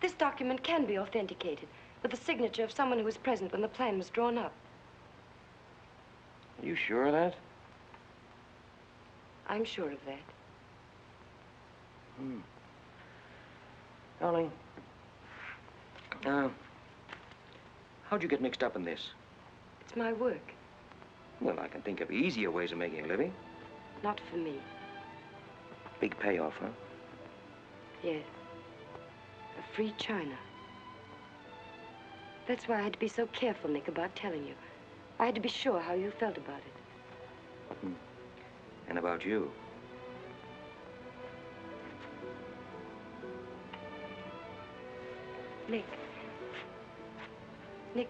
This document can be authenticated with the signature of someone who was present when the plan was drawn up. Are you sure of that? I'm sure of that. Darling, how'd you get mixed up in this? It's my work. Well, I can think of easier ways of making a living. Not for me. Big payoff, huh? Yes. A free China. That's why I had to be so careful, Nick, about telling you. I had to be sure how you felt about it. And about you. Nick. Nick,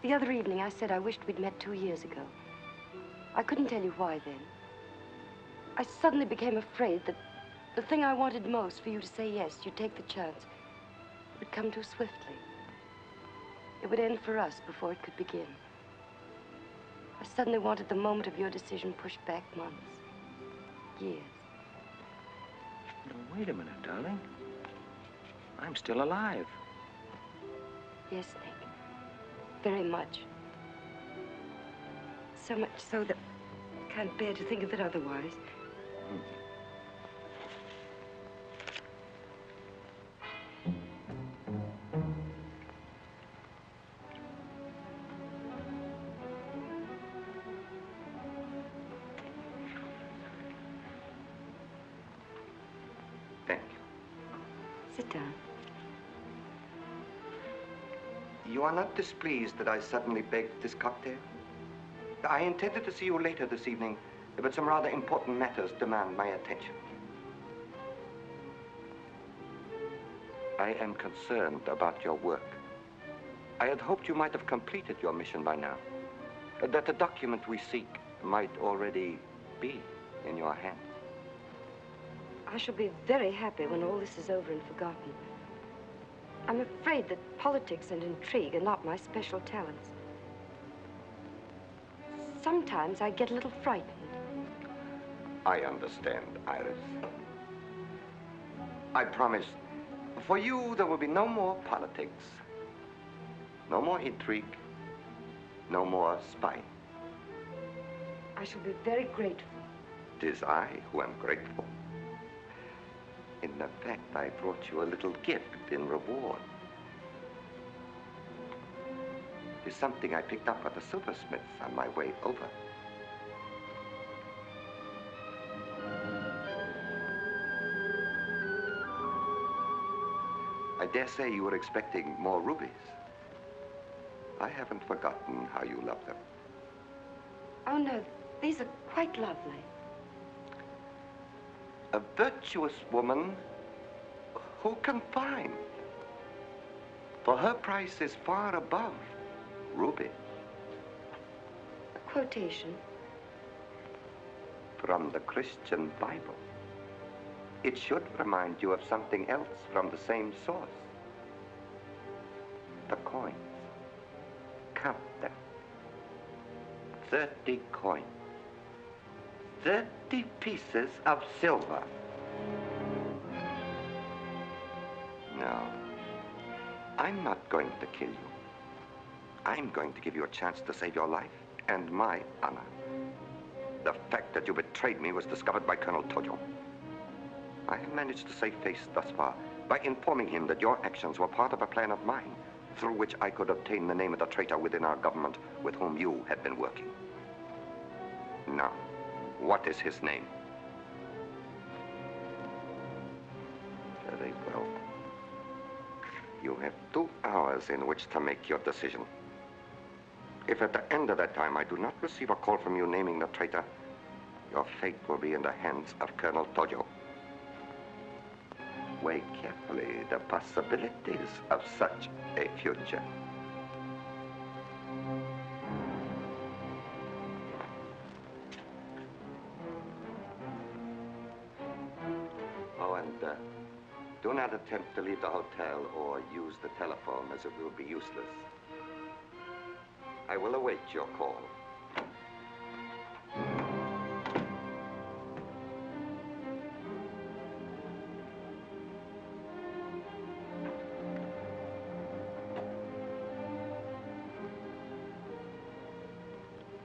the other evening I said I wished we'd met 2 years ago. I couldn't tell you why then. I suddenly became afraid that the thing I wanted most for you to say yes, you'd take the chance, would come too swiftly. It would end for us before it could begin. I suddenly wanted the moment of your decision pushed back months, years. Now, wait a minute, darling. I'm still alive. Yes, Nick. Very much. So much so that I can't bear to think of it otherwise. Thank you. Sit down. You are not displeased that I suddenly begged this cocktail? I intended to see you later this evening, but some rather important matters demand my attention. I am concerned about your work. I had hoped you might have completed your mission by now, that the document we seek might already be in your hands. I shall be very happy when all this is over and forgotten. I'm afraid that politics and intrigue are not my special talents. Sometimes I get a little frightened. I understand, Iris. I promise, for you, there will be no more politics, no more intrigue, no more spying. I shall be very grateful. It is I who am grateful. In fact, I brought you a little gift in reward. It is something I picked up at the silversmith's on my way over. I dare say you were expecting more rubies. I haven't forgotten how you love them. Oh, no, these are quite lovely. A virtuous woman who can find. For her price is far above ruby. A quotation? From the Christian Bible. It should remind you of something else from the same source. The coins. Count them. 30 coins. 30 pieces of silver. No, I'm not going to kill you. I'm going to give you a chance to save your life and my honor. The fact that you betrayed me was discovered by Colonel Tojo. I have managed to save face thus far by informing him that your actions were part of a plan of mine through which I could obtain the name of the traitor within our government with whom you had been working. Now, what is his name? Very well. You have 2 hours in which to make your decision. If at the end of that time I do not receive a call from you naming the traitor, your fate will be in the hands of Colonel Tojo. Weigh carefully the possibilities of such a future. Oh, and do not attempt to leave the hotel or use the telephone, as it will be useless. I will await your call.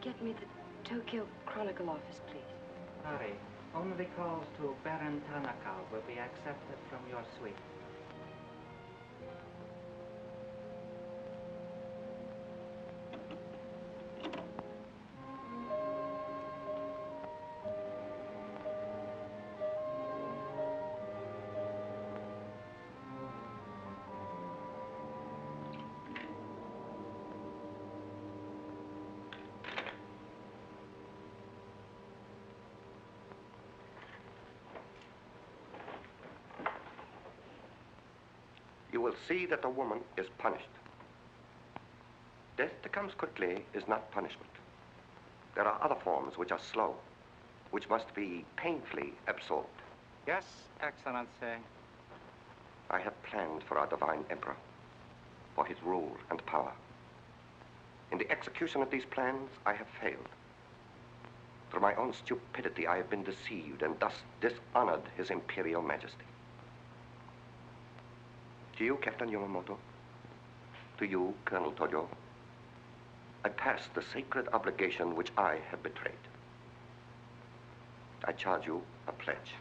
Get me the Tokyo Chronicle office, please. Sorry, only calls to Baron Tanaka will be accepted from your suite. You will see that the woman is punished. Death that comes quickly is not punishment. There are other forms which are slow, which must be painfully absorbed. Yes, Excellency. I have planned for our divine emperor, for his rule and power. In the execution of these plans, I have failed. Through my own stupidity, I have been deceived and thus dishonored his imperial majesty. To you, Captain Yamamoto, to you, Colonel Tojo, I pass the sacred obligation which I have betrayed. I charge you a pledge.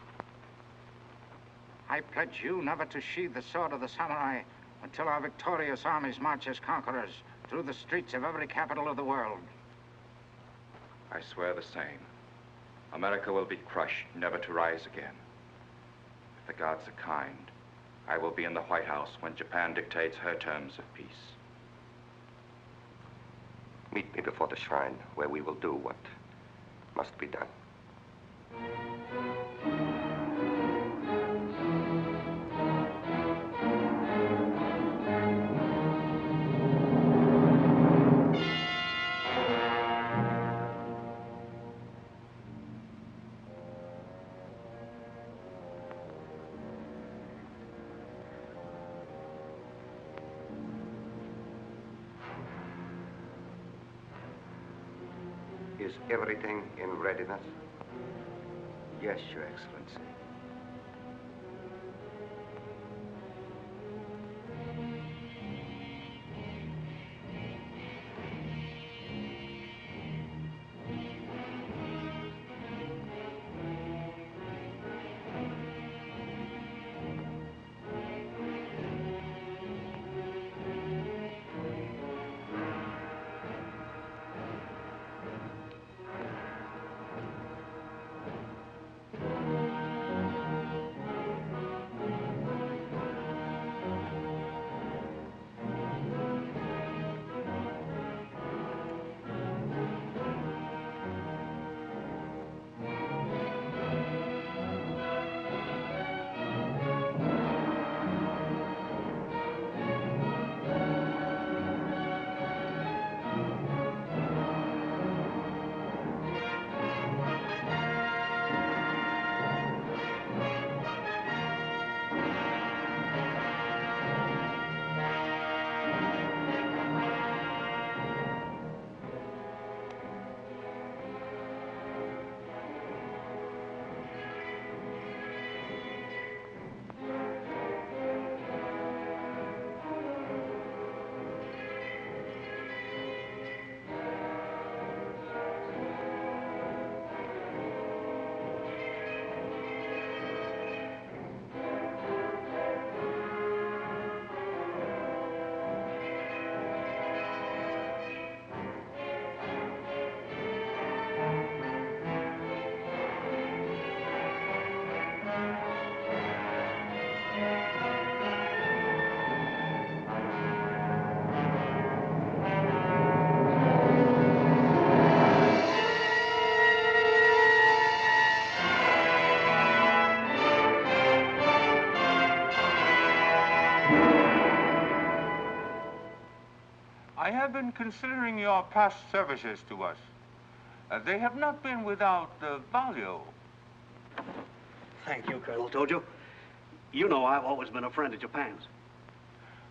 I pledge you never to sheathe the sword of the samurai until our victorious armies march as conquerors through the streets of every capital of the world. I swear the same. America will be crushed, never to rise again. If the gods are kind, I will be in the White House when Japan dictates her terms of peace. Meet me before the shrine, where we will do what must be done. Is everything in readiness? Yes, Your Excellency. I have been considering your past services to us. They have not been without value. Thank you, Colonel Tojo. You know I've always been a friend of Japan's.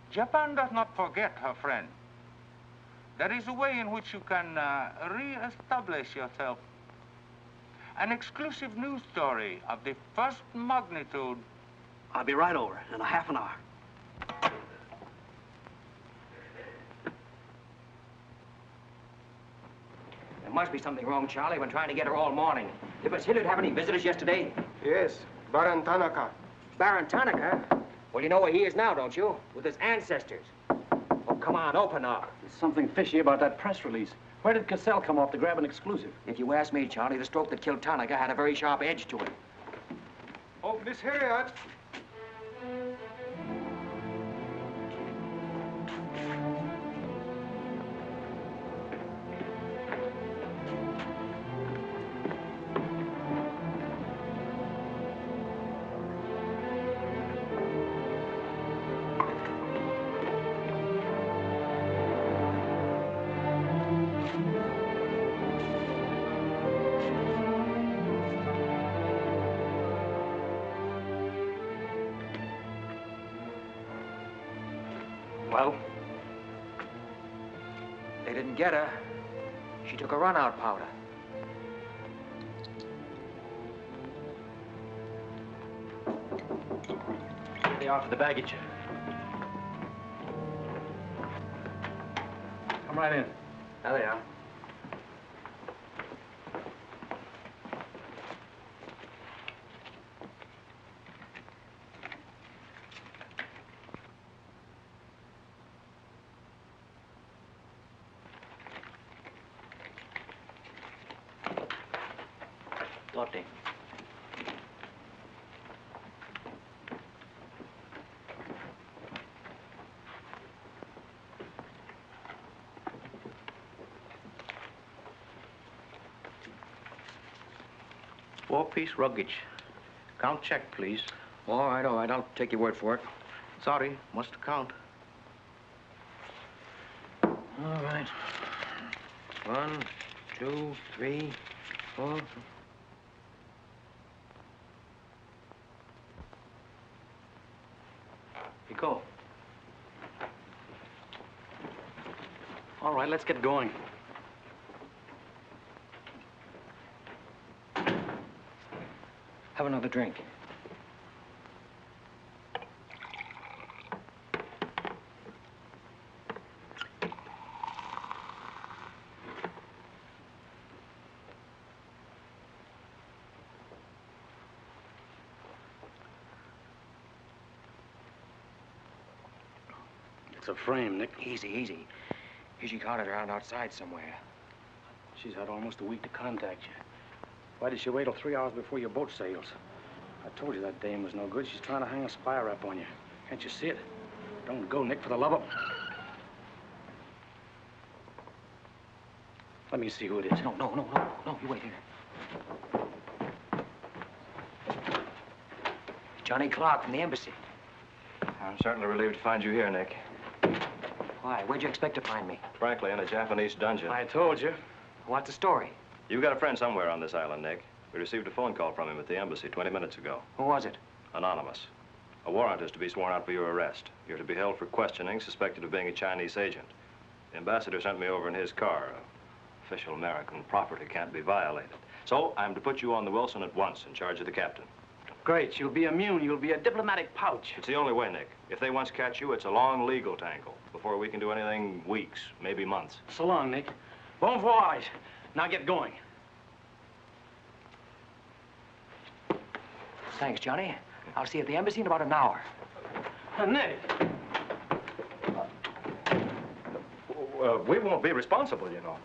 Japan does not forget her friend. There is a way in which you can re-establish yourself. An exclusive news story of the first magnitude. I'll be right over in a half an hour. There must be something wrong, Charlie. I've been trying to get her all morning. Did Miss Hilliard have any visitors yesterday? Yes, Baron Tanaka. Baron Tanaka? Well, you know where he is now, don't you? With his ancestors. Oh, come on, open up. There's something fishy about that press release. Where did Cassell come off to grab an exclusive? If you ask me, Charlie, the stroke that killed Tanaka had a very sharp edge to it. Oh, Miss Hilliard. Well, they didn't get her. She took a run-out powder. Here they are for the baggage. Come right in. There they are. Lotte. Four-piece luggage. Count check, please. All right, I'll take your word for it. Sorry, must count. All right. 1, 2, 3, 4. Pico. All right, let's get going. Have another drink. It's a frame, Nick. Easy, easy. She caught it around outside somewhere. She's had almost a week to contact you. Why did she wait till 3 hours before your boat sails? I told you that dame was no good. She's trying to hang a spy rap on you. Can't you see it? Don't go, Nick, for the love of... Let me see who it is. No, you wait here. Johnny Clark from the embassy. I'm certainly relieved to find you here, Nick. Why? Where'd you expect to find me? Frankly, in a Japanese dungeon. I told you. What's the story? You've got a friend somewhere on this island, Nick. We received a phone call from him at the embassy 20 minutes ago. Who was it? Anonymous. A warrant is to be sworn out for your arrest. You're to be held for questioning, suspected of being a Chinese agent. The ambassador sent me over in his car. Official American property can't be violated. So I'm to put you on the Wilson at once in charge of the captain. Great. You'll be immune. You'll be a diplomatic pouch. It's the only way, Nick. If they once catch you, it's a long legal tangle. Before we can do anything, weeks, maybe months. So long, Nick. Bon voyage. Now get going. Thanks, Johnny. I'll see you at the embassy in about an hour. Nick! We won't be responsible, you know.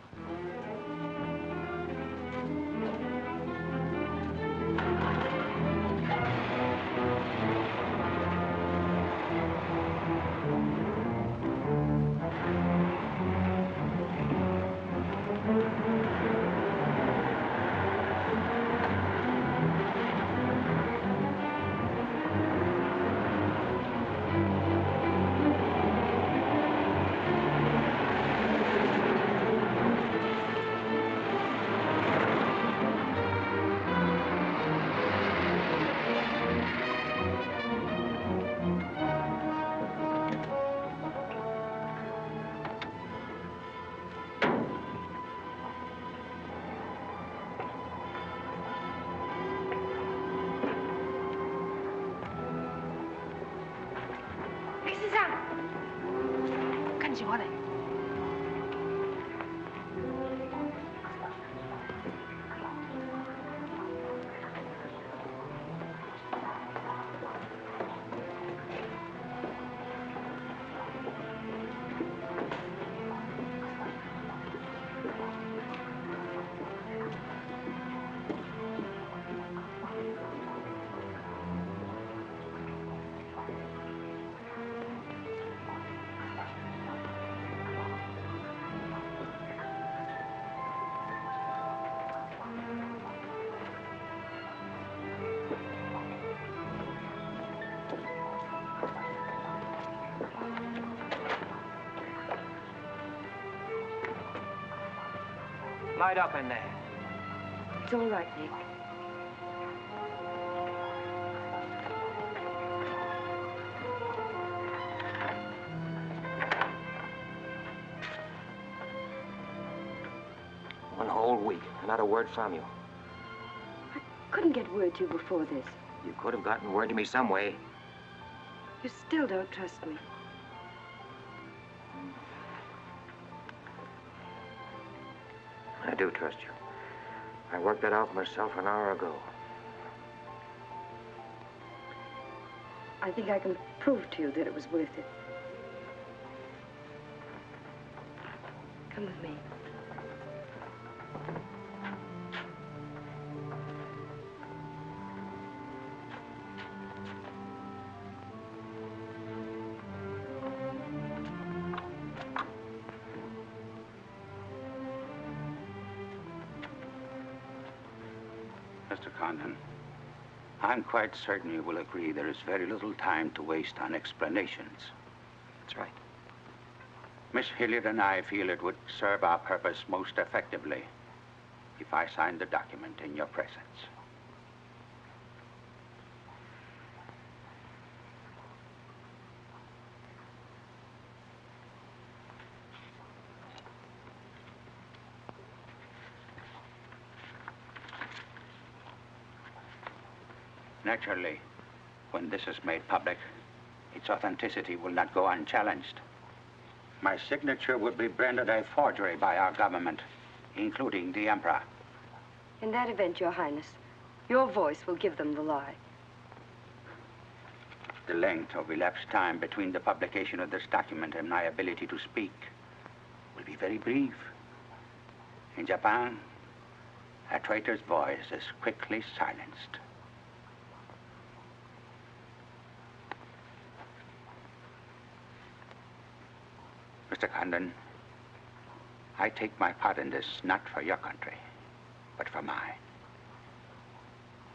Light up in there. It's all right, Nick. One whole week, not a word from you. I couldn't get word to you before this. You could have gotten word to me some way. You still don't trust me. I do trust you. I worked that out for myself an hour ago. I think I can prove to you that it was worth it. Come with me. Mr. Condon, I'm quite certain you will agree there is very little time to waste on explanations. That's right. Miss Hilliard and I feel it would serve our purpose most effectively if I signed the document in your presence. Naturally, when this is made public, its authenticity will not go unchallenged. My signature would be branded a forgery by our government, including the Emperor. In that event, Your Highness, your voice will give them the lie. The length of elapsed time between the publication of this document and my ability to speak will be very brief. In Japan, a traitor's voice is quickly silenced. Mr. Condon, I take my part in this not for your country, but for mine.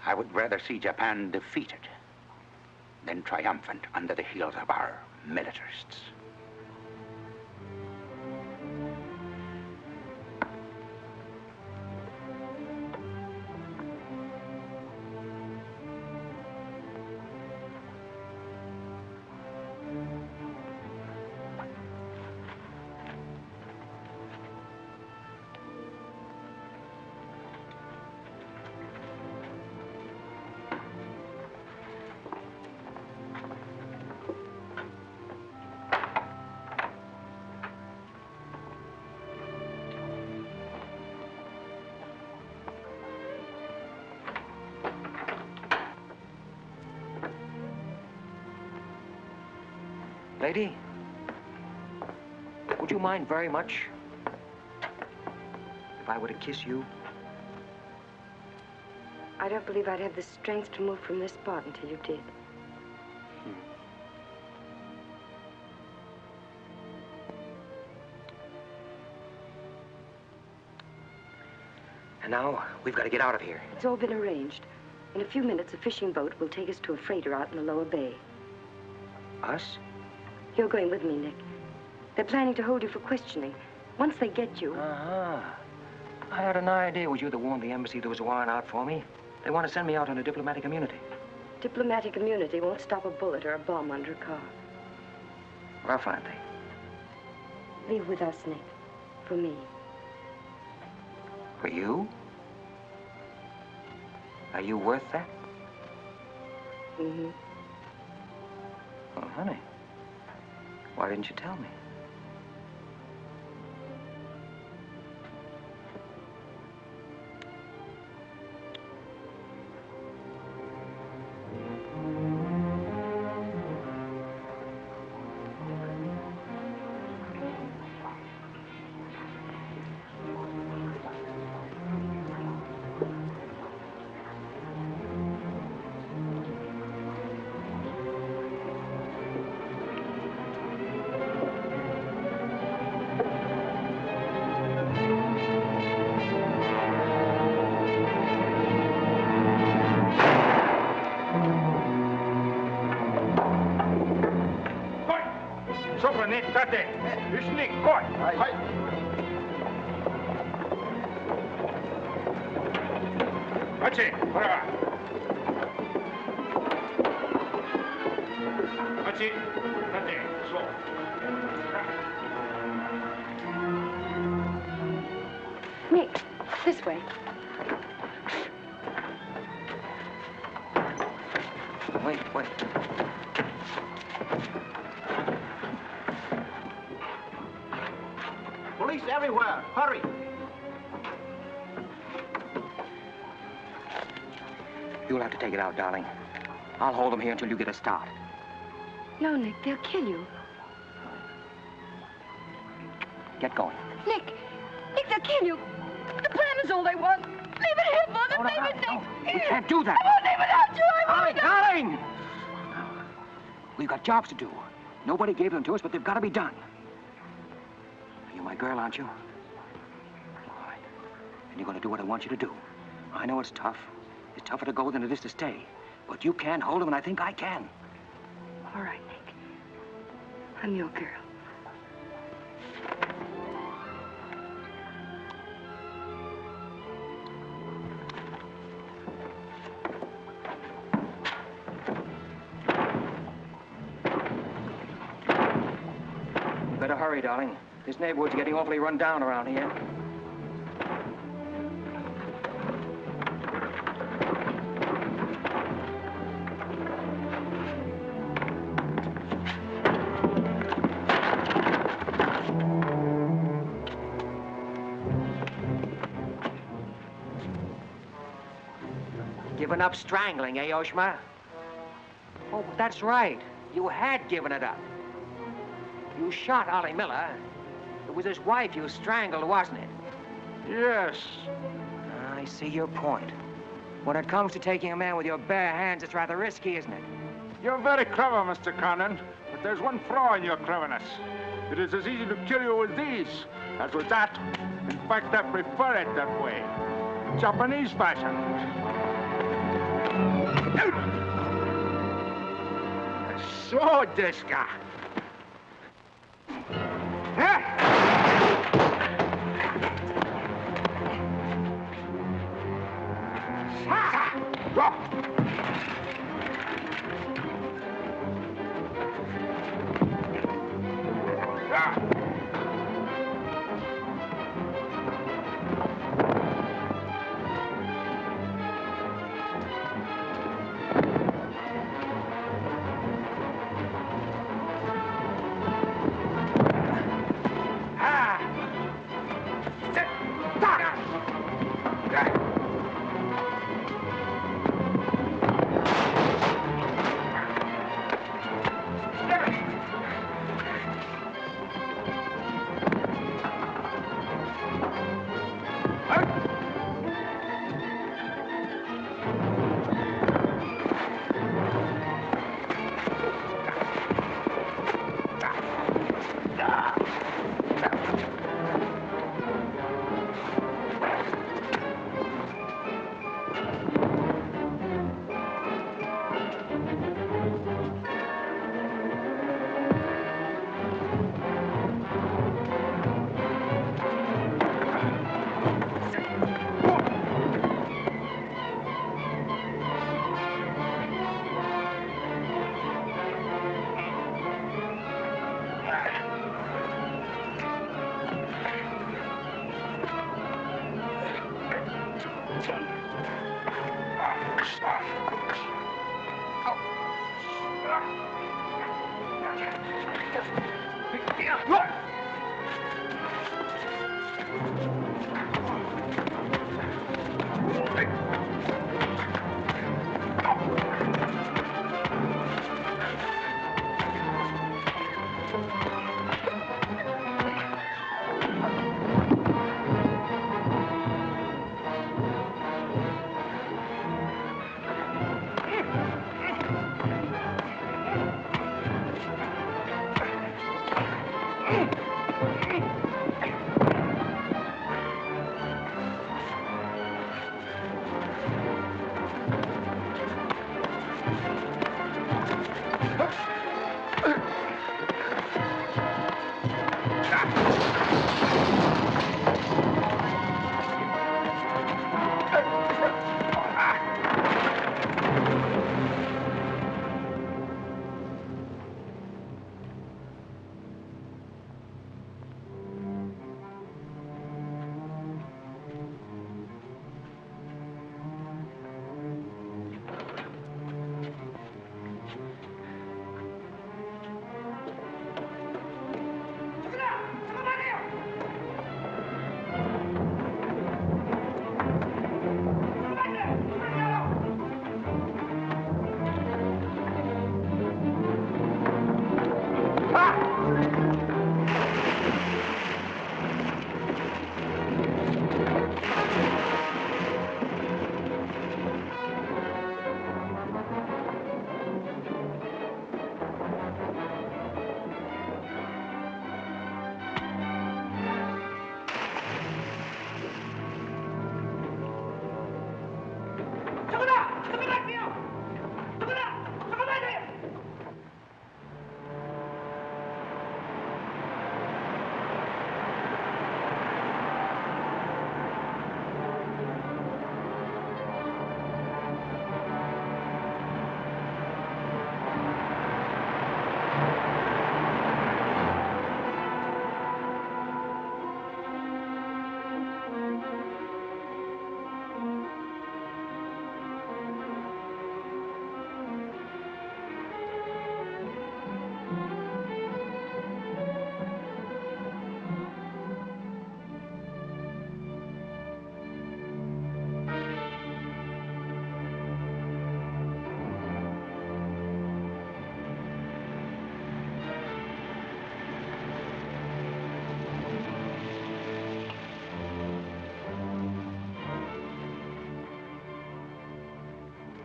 I would rather see Japan defeated than triumphant under the heels of our militarists. Lady, would you mind very much if I were to kiss you? I don't believe I'd have the strength to move from this spot until you did. And now, we've got to get out of here. It's all been arranged. In a few minutes, a fishing boat will take us to a freighter out in the lower bay. Us? You're going with me, Nick. They're planning to hold you for questioning. Once they get you... Uh-huh. I had an idea it was you that warned the embassy there was a warrant out for me. They want to send me out on a diplomatic immunity. Diplomatic immunity won't stop a bullet or a bomb under a car. Rough, aren't they? Leave with us, Nick. For me. For you? Are you worth that? Mm-hmm. Oh, honey. Why didn't you tell me? State. Üstlik, kort. Hej. Отче, права. Отче, Тате, слово. Nick, this way. Wait. Police everywhere. Hurry. You'll have to take it out, darling. I'll hold them here until you get a start. No, Nick, they'll kill you. Get going. Nick, they'll kill you. The plan is all they want. Leave it here, Mother. Leave it, Nick. We can't do that. I won't leave without you. I won't. Darling! We've got jobs to do. Nobody gave them to us, but they've got to be done. You're my girl, aren't you? All right. And you're going to do what I want you to do. I know it's tough. It's tougher to go than it is to stay. But you can hold them, and I think I can. All right, Nick. I'm your girl. Better hurry, darling. This neighborhood's getting awfully run down around here. given up strangling, eh, Oshma? Oh, that's right. You had given it up. You shot Ollie Miller. It was his wife you strangled, wasn't it? Yes. I see your point. When it comes to taking a man with your bare hands, it's rather risky, isn't it? You're very clever, Mr. Condon, but there's one flaw in your cleverness. It is as easy to kill you with these as with that. In fact, I prefer it that way. Japanese fashion. So, Deska.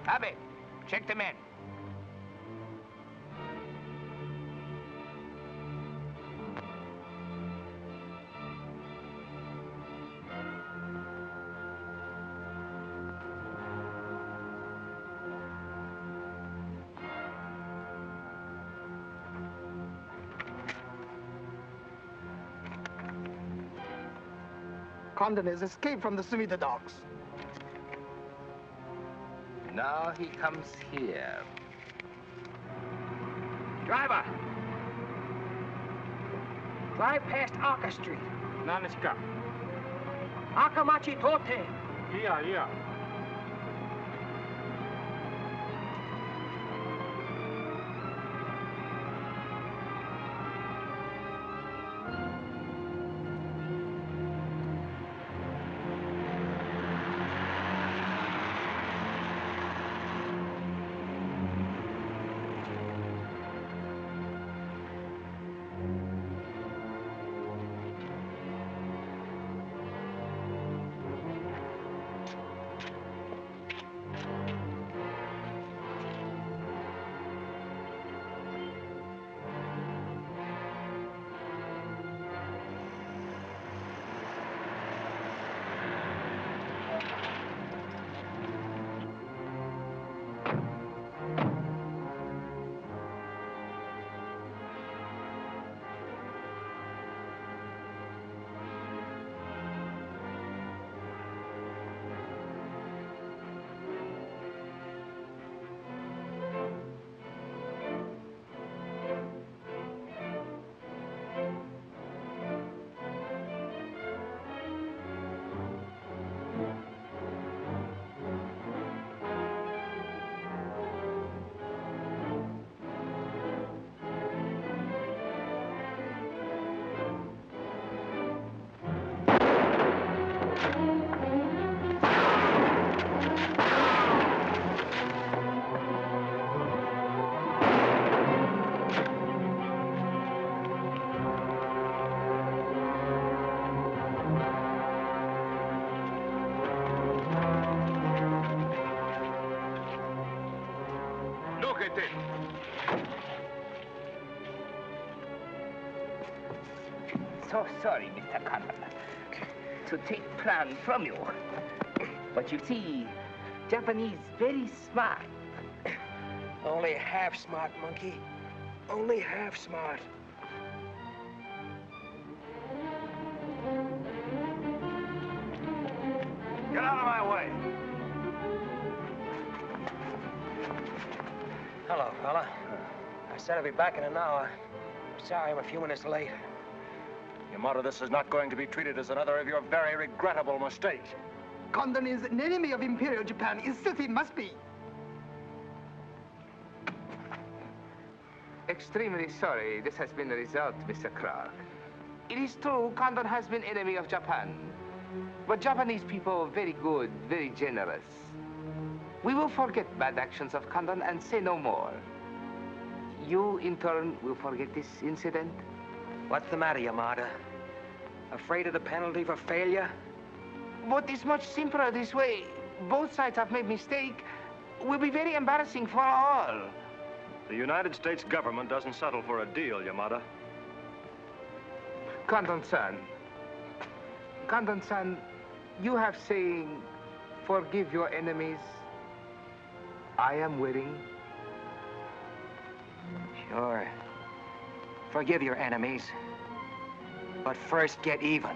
Abe, check the men. Condon has escaped from the Sumida docks. Now he comes here. Driver! Drive past Arca Street. Naniska. Akamachi Tote. Yeah. So sorry, Mr. Condon, to take plan from you. But you see, Japanese very smart. Only half smart, monkey. Only half smart. Get out of my way. Hello, fella. I said I'd be back in an hour. Sorry I'm a few minutes late. Yamato, this is not going to be treated as another of your very regrettable mistakes. Condon is an enemy of Imperial Japan. Insist it must be. Extremely sorry this has been the result, Mr. Clark. It is true, Condon has been enemy of Japan. But Japanese people are very good, very generous. We will forget bad actions of Condon and say no more. You, in turn, will forget this incident? What's the matter, Yamada? Afraid of the penalty for failure? But it's much simpler this way. Both sides have made mistake. Will be very embarrassing for all. The United States government doesn't settle for a deal, Yamada. Condon-san, you have saying, forgive your enemies. I am willing. Sure. Forgive your enemies. But first get even.